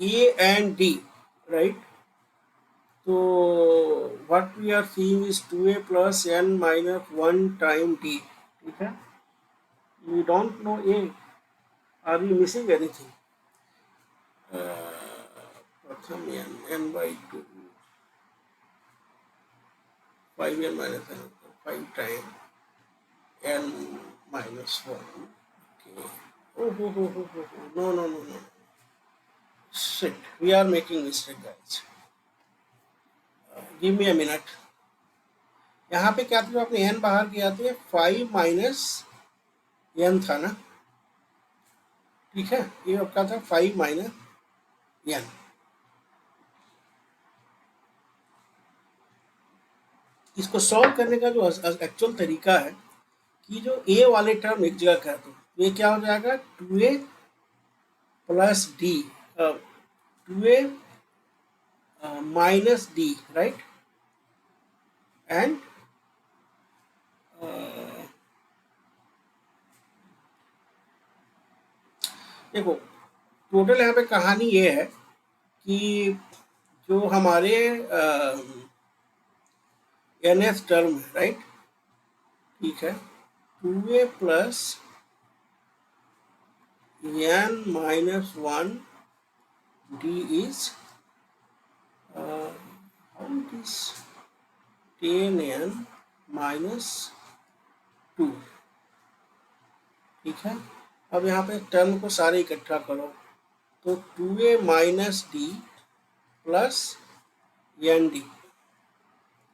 A and D, right. So what we are seeing is 2a plus n minus 1 time d. Okay? We don't know a. Are we missing anything? Pratham n by 2, 5n minus n, 5 time n minus 1. Okay. Oh. No. Shit, we are making mistake, guys. Give me a minute. यहाँ पे क्या था जो आपने n बाहर किया था, 5 माइनस n था ना, ठीक है, ये आपका था 5 माइनस n। इसको सॉल्व करने का जो एक्चुअल तरीका है कि जो a वाले टर्म एक जगह कर दो, तो ये क्या हो जाएगा 2a plus d, 2a minus d, right, and देखो टोटल यहाँ पे कहानी ये है कि जो हमारे एन टर्म है, राइट, ठीक है, 2a plus n minus 1 d is how it is 10n minus 2, ठीक है। अब यहाँ पे टर्म को सारे इकट्ठा करो, तो 2a minus D plus N D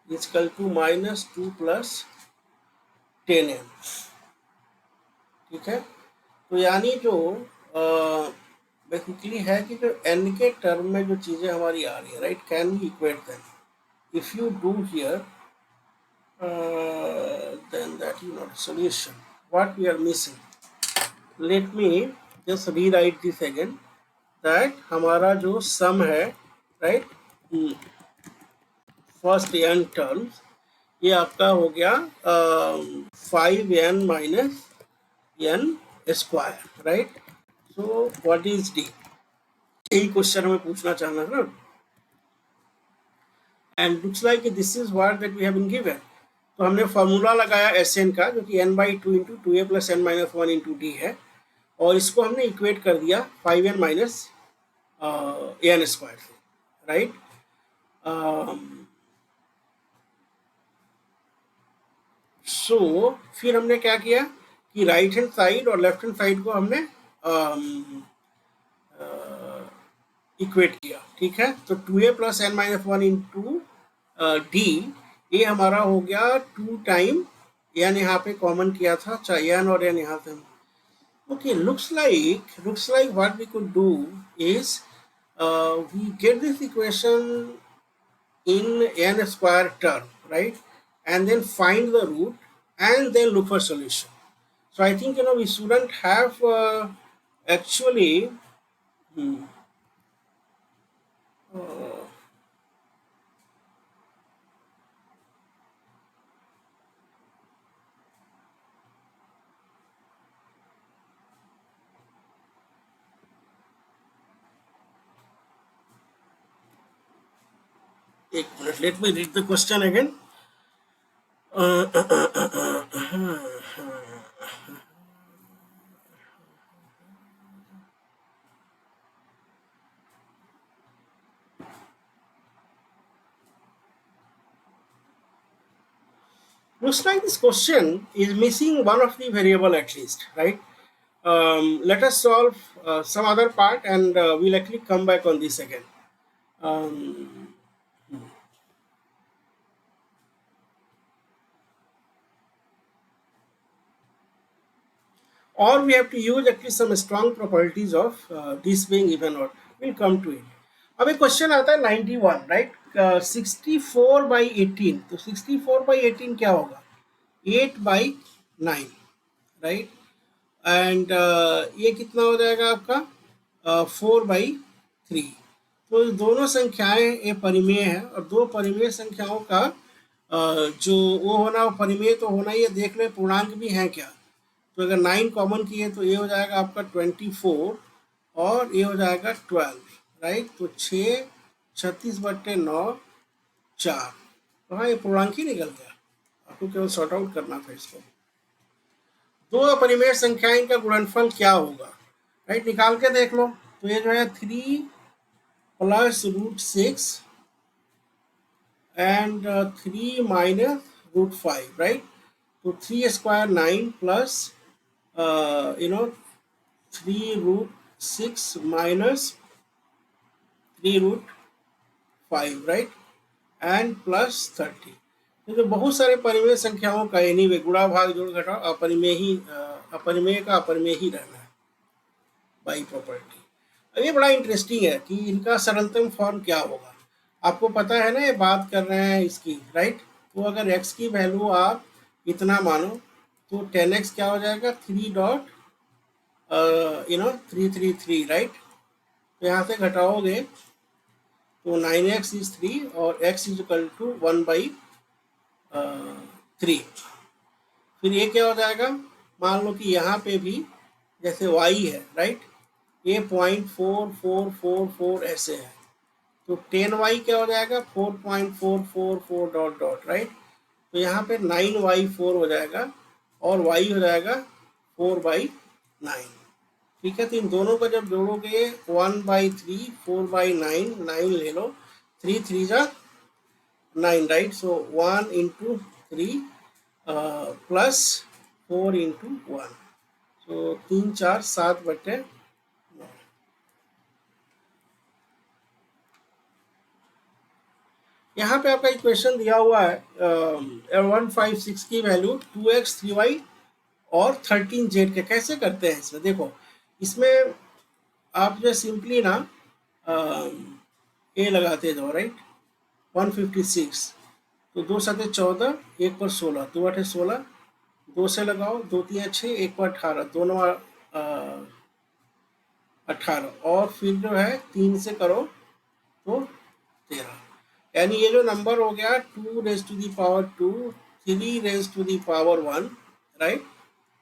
is equal to minus 2 plus 10n, ठीक है। तो यानी जो बेसिकली है कि जो n के टर्म में जो चीज़ें हमारी आ रही है, right, can we equate them if you do here then that is not a solution. What we are missing, let me just rewrite this again, that हमारा जो सम है, राइट, फर्स्ट n टर्म्स, ये आपका हो गया 5n minus n square, right. So what is D, यही क्वेश्चन हमें पूछना चाहना था, and looks like this is what that we have been given. तो हमने फॉर्मूला लगाया एस एन का, जो कि n/2 into 2a plus n minus 1 into D है, और इसको हमने इक्वेट कर दिया 5n माइनस n स्क्वायर से, राइट। सो फिर हमने क्या किया कि राइट हैंड साइड और लेफ्ट हैंड साइड को हमने इक्वेट किया, ठीक है। तो 2a plus n minus 1 into D, ये हमारा हो गया 2 टाइम n, यहाँ पे कॉमन किया था, चाहे n और n यहाँ से। Okay, looks like what we could do is we get this equation in n square term, right, and then find the root and then look for solution. So I think we shouldn't have actually एक minute, let me read the question again. Looks like this question is missing one of the variable at least, right? Let us solve some other part, and we'll actually come back on this again. Or we have to use at least some strong properties of this being even odd. We'll come to it. अब एक क्वेश्चन आता है 91, राइट, 64/18। तो 64/18 क्या होगा, 8/9, राइट, एंड ये कितना हो जाएगा आपका 4/3। तो दोनों संख्याएं ये परिमेय है, और दो परिमेय संख्याओं का जो वो होना, परिमेय तो होना ही है, देख ले पूर्णांक भी है क्या। तो अगर 9 कॉमन किए तो ये हो जाएगा आपका 24 और ये हो जाएगा 12, राइट। तो 6 36/9 4, तो हाँ ये पूर्णांक ही निकल गया, आपको केवल सॉर्ट आउट करना था इसको। दो अपरिमेय संख्याएं का गुणनफल क्या होगा, राइट, निकाल के देख लो। तो ये जो है 3 प्लस √6 एंड 3 माइनस √5, राइट? तो 3 square 9 plus 3√6 minus 3√5, right? And plus 30। तो बहुत सारे परिमेय संख्याओं का एनीवे गुणा भाग जोड़ घटाव अपरिमेय का अपरिमेय ही रहना है बाई प्रॉपर्टी। अब ये बड़ा इंटरेस्टिंग है कि इनका सरलतम फॉर्म क्या होगा। आपको पता है ना, ये बात कर रहे हैं इसकी, राइट? तो अगर x की वैल्यू आप इतना मानो तो 10x क्या हो जाएगा, 3.333, राइट? तो यहाँ से घटाओगे तो 9x इज 3 और x इज इक्वल टू 1/3। फिर ये क्या हो जाएगा, मान लो कि यहाँ पे भी जैसे y है, राइट? ये 0.4444 ऐसे है, तो 10y क्या हो जाएगा, 4.444 डॉट डॉट, राइट? तो यहाँ पे 9y4 हो जाएगा और y हो जाएगा 4/9, ठीक है? तो इन दोनों को जब जोड़ोगे 1/3, 4/9, 9 ले लो, 3 3 जा 9, राइट? सो 1 into 3 प्लस 4 into 1, तो 3 4 7/9। यहाँ पे आपका इक्वेशन दिया हुआ है 156 की वैल्यू 2x 3y और 13z के कैसे करते हैं इसमें देखो। इसमें आप जो सिंपली ना ए लगाते जाओ, राइट? 156, तो 2 7 14, 1 पर 16, 2 8 16, 2 से लगाओ, 2 3 6, 1 पर 18, 2 9 18, और फिर जो है 3 से करो तो 13, यानी ये जो नंबर हो गया 2 raise to the power 2, 3 raise to the power 1, right?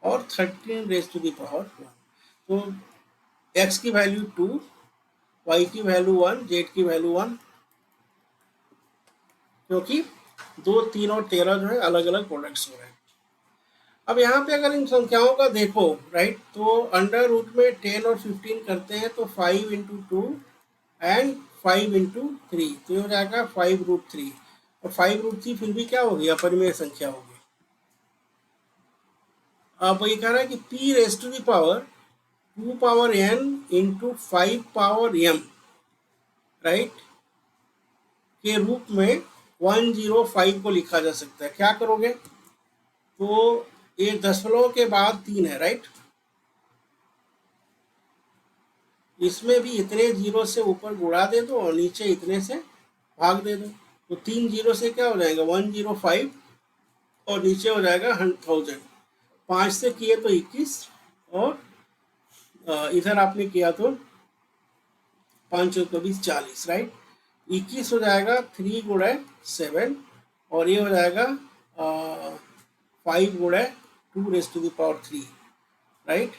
और 13 रेज टू दी पावर 1। तो x की वैल्यू 2, y की वैल्यू 1, z की वैल्यू 1, क्योंकि 2 3 और 13 जो है अलग अलग प्रोडक्ट्स हो रहे हैं। अब यहाँ पे अगर इन संख्याओं का देखो, राइट, तो अंडर रूट में 10 और 15 करते हैं तो 5 into 2 एंड 5 into 3, तो ये हो जाएगा 5√3, और 5√3 फिर भी क्या होगी, अपरिमेय संख्या होगी। अब ये कह रहा है कि p raise to the power 2 power n into 5 power m, right, के रूप में 105 को लिखा जा सकता है। क्या करोगे, तो ये दशमलव के बाद 3 है, राइट? इसमें भी इतने जीरो से ऊपर गुणा दे दो और नीचे इतने से भाग दे दो, तो 3 जीरो से क्या हो जाएगा, 105, और नीचे हो जाएगा 1000। 5 से किए तो 21, और इधर आपने किया तो 5 और 24 40, राइट? 21 हो जाएगा 3 गुणे 7, और ये हो जाएगा 5 गुणे 2 raise to the power 3, right?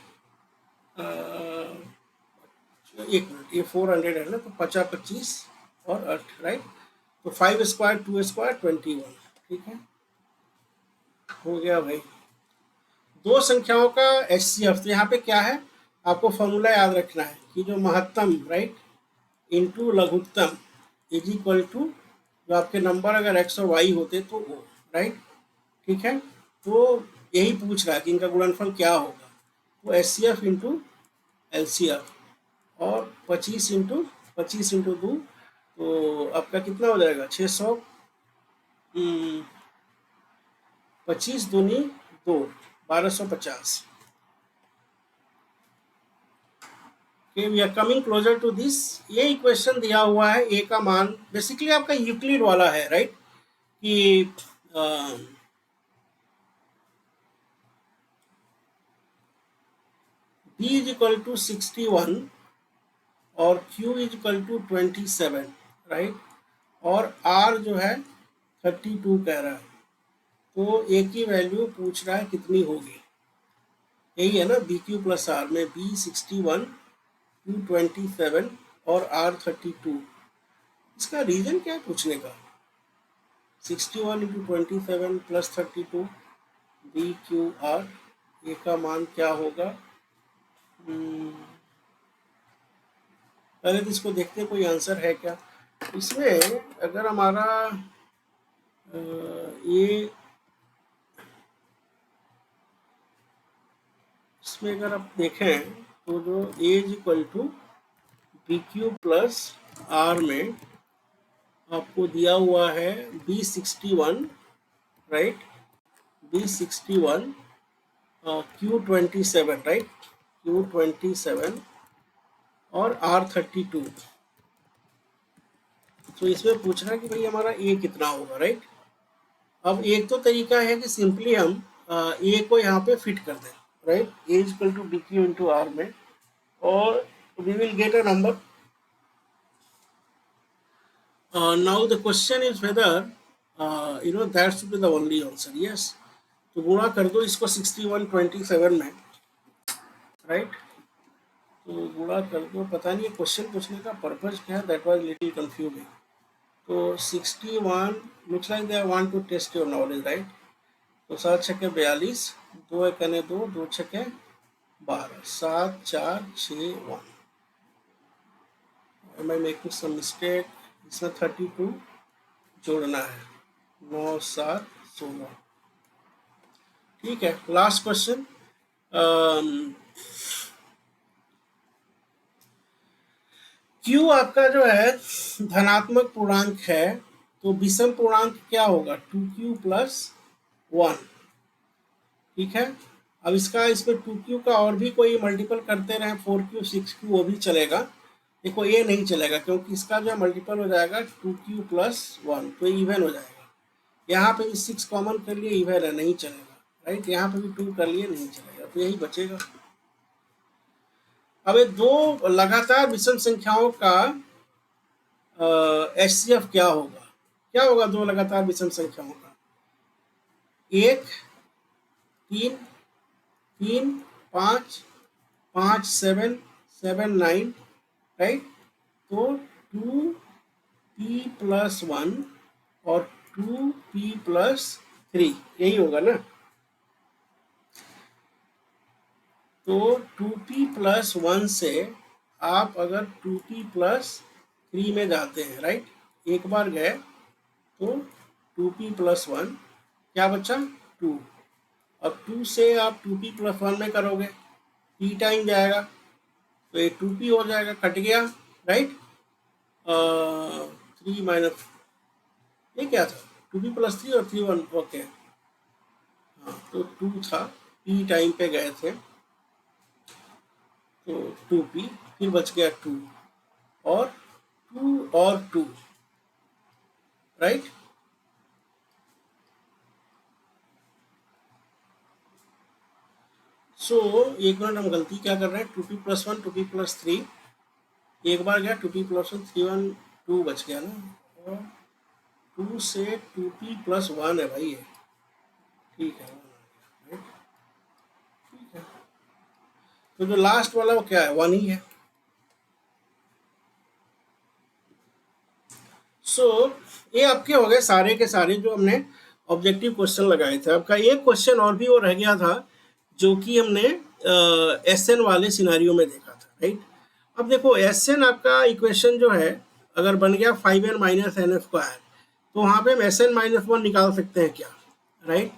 एक मिनट, ये 400 है ना, तो 50 25 और 8, राइट? तो 5 स्क्वायर 2 स्क्वायर 21, ठीक है, हो गया भाई। दो संख्याओं का HCF, तो यहाँ पे क्या है, आपको फॉर्मूला याद रखना है कि जो महत्तम, राइट, इंटू लघुत्तम इज इक्वल टू जो आपके नंबर अगर x और y होते तो O, राइट? ठीक है, तो यही पूछ रहा है कि इनका गुणनफल क्या होगा। तो HCF इंटू LCF, और 25 इंटू 2, तो आपका कितना हो जाएगा, 600, 25 दूनी 2, 1250। We are coming closer to this. ये इक्वेशन दिया हुआ है, ए का मान बेसिकली आपका यूक्लिड वाला है, राइट? कि b इज इक्वल टू 61 और q is equal to 27, right? और r जो है 32 कह रहा है, तो a की वैल्यू पूछ रहा है कितनी होगी, यही है ना, बी क्यू प्लस आर में b 61, q 27 और r 32। इसका रीजन क्या है पूछने का, 61 into 27 plus 32 b q r, a का मान क्या होगा। पहले तो इसको देखते हैं कोई आंसर है क्या इसमें। अगर हमारा ये इसमें अगर आप देखें तो जो a is equal to B q plus r में आपको दिया हुआ है B61, right, B61 Q27, right, Q27 और R32। तो इसमें पूछ रहा है कि भाई हमारा ए कितना होगा, राइट। अब एक तो तरीका है कि सिंपली हम ए को यहाँ पे फिट कर दें, right, A is equal to B Q into R में, और we will get a number. Now the question is whether that should be the only answer, yes. तो गुणा कर दो इसको 6127 में, राइट, तो गुणा कर दो। पता नहीं क्वेश्चन पूछने का पर्पज क्या है, दैट वाज लिटिल कंफ्यूजिंग। तो 61 looks like they want to test your knowledge, right. तो 7 छक्के 42, 2 एकने 2, 2 छक्के 12, 7 4 6 1। Am I making some mistake? इसमें 32 जोड़ना है, 9 7 16। ठीक है, लास्ट क्वेश्चन। Q आपका जो है धनात्मक पूर्णांक है, तो विषम पूर्णांक क्या होगा, 2Q प्लस 1, ठीक है। अब इसमें 2Q का और भी कोई मल्टीपल करते रहे, 4Q 6Q, वो भी चलेगा। देखो ये नहीं चलेगा क्योंकि इसका जो मल्टीपल हो जाएगा 2Q प्लस 1, तो इवन हो जाएगा। यहाँ पे भी 6 कॉमन कर लिए, इवन है, नहीं चलेगा, राइट। यहाँ पे भी 2 कर लिए, नहीं चलेगा, तो यही बचेगा। अब ये दो लगातार विषम संख्याओं का HCF क्या होगा? क्या होगा दो लगातार विषम संख्याओं का? 1 3 3 5 5 7 7 9, राइट। तो 2P प्लस 1 और 2P प्लस 3, यही होगा ना। तो 2P प्लस 1 से आप अगर 2P प्लस 3 में जाते हैं, राइट, एक बार गए तो 2P प्लस 1 क्या बचा, 2। अब 2 से आप 2P प्लस 1 में करोगे, P टाइम जाएगा, तो ये 2P हो जाएगा, कट गया, राइट। 3 माइनस, ये क्या था, 2P प्लस 3 और 3 1, ओके, हाँ, तो 2 था, P टाइम पे गए थे, तो 2P, फिर बच गया 2 और 2, राइट। सो एक मिनट, हम गलती क्या कर रहे हैं, 2P प्लस 1 2P प्लस 3, एक बार गया 2P प्लस 1 3 1 2 बच गया ना, और 2 से 2P प्लस 1 है भाई ये, ठीक है, राइट, ठीक है। तो जो लास्ट वाला वो क्या है, 1 ही है। सो ये आपके हो गए सारे के सारे जो हमने ऑब्जेक्टिव क्वेश्चन लगाए थे। आपका एक क्वेश्चन और भी वो रह गया था जो कि हमने SN वाले सिनारियो में देखा था, राइट। अब देखो SN आपका इक्वेशन जो है अगर बन गया 5n माइनस एन स्क्वायर, तो वहाँ पे हम SN माइनस 1 निकाल सकते हैं क्या, राइट,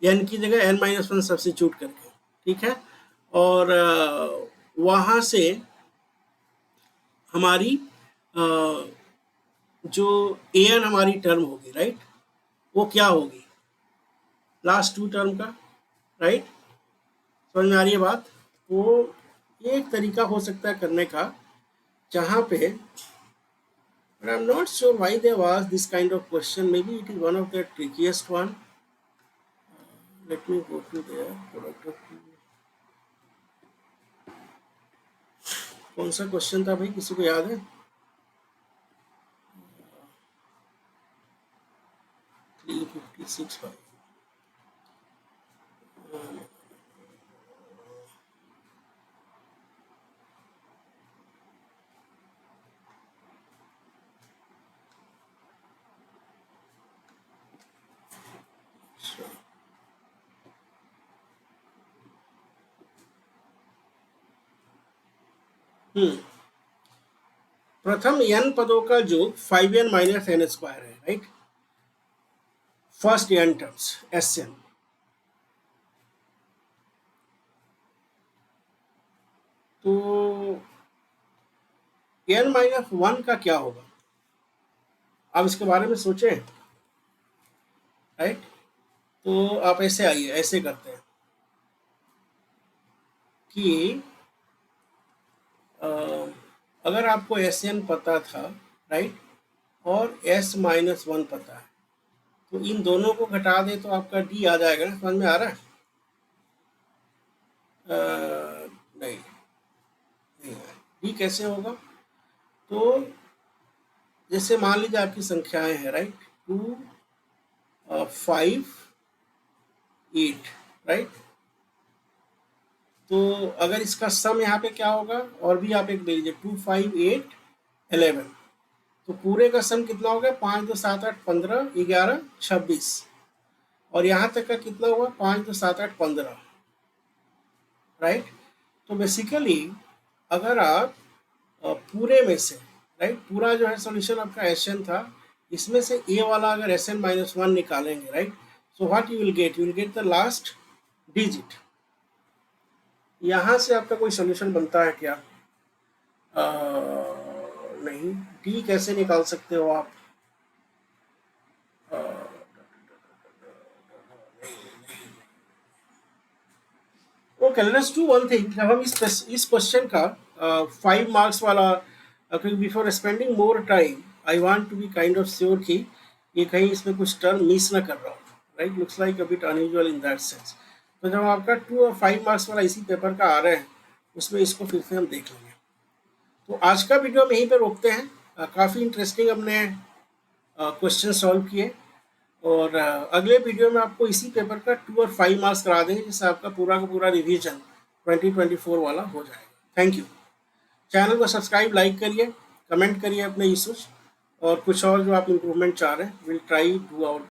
n की जगह n माइनस 1 सब्स्टिट्यूट करके, ठीक है। और वहाँ से हमारी जो an हमारी टर्म होगी, राइट, वो क्या होगी, लास्ट 2 टर्म का, राइट। समझ में आ रही है बात? तो एक तरीका हो सकता है करने का, जहाँ पे, but I'm not sure why they asked this kind of question. Maybe it is one of the trickiest one. Let me go to their product of, कौन सा क्वेश्चन था भाई, किसी को याद है? 356 भाई। प्रथम n पदों का योग 5n माइनस एन स्क्वायर है, right. First n terms SN, तो n-1 का क्या होगा, आप इसके बारे में सोचें, राइट। तो आप ऐसे आइए, ऐसे करते हैं कि अगर आपको Sn पता था, राइट, और S-1 पता है, तो इन दोनों को घटा दे तो आपका D आ जाएगा ना, समझ में आ रहा है? नहीं, नहीं D कैसे होगा? तो जैसे मान लीजिए आपकी संख्याएं हैं, राइट, 2, 5, 8, राइट। तो अगर इसका सम यहाँ पे क्या होगा, और भी आप एक दे लीजिए, 2, 5, 8, 11, तो पूरे का सम कितना हो गया, 5, 2, 7, 8, 15, 11, 26, और यहाँ तक का कितना हुआ, 5, 2, 7, 8, 15, राइट। तो बेसिकली अगर आप पूरे में से, राइट, पूरा जो है सॉल्यूशन आपका Sn था, इसमें से ए वाला अगर Sn-1 निकालेंगे, right, so what you will get the last digit. यहाँ से आपका कोई सॉल्यूशन बनता है क्या? नहीं। डी कैसे निकाल सकते हो आप? Okay, let's do one thing. जब हम इस क्वेश्चन का 5 मार्क्स वाला, क्योंकि before spending more time I want to be kind of sure कि ये कहीं इसमें कुछ टर्म मिस ना कर रहा हो, right. Looks like a bit unusual in that sense. तो जब आपका 2 और 5 मार्क्स वाला इसी पेपर का आ रहे हैं, उसमें इसको फिर से हम देख लेंगे। तो आज का वीडियो हम यहीं पे रोकते हैं। काफ़ी इंटरेस्टिंग हमने क्वेश्चन सॉल्व किए, और अगले वीडियो में आपको इसी पेपर का 2 और 5 मार्क्स करा देंगे, जिससे आपका पूरा का पूरा रिवीजन 2024 वाला हो जाएगा। Thank you. चैनल को सब्सक्राइब, लाइक करिए, कमेंट करिए अपने इश्यूज, और कुछ और जो आप इम्प्रूवमेंट चाह रहे हैं, विल ट्राई डू आवर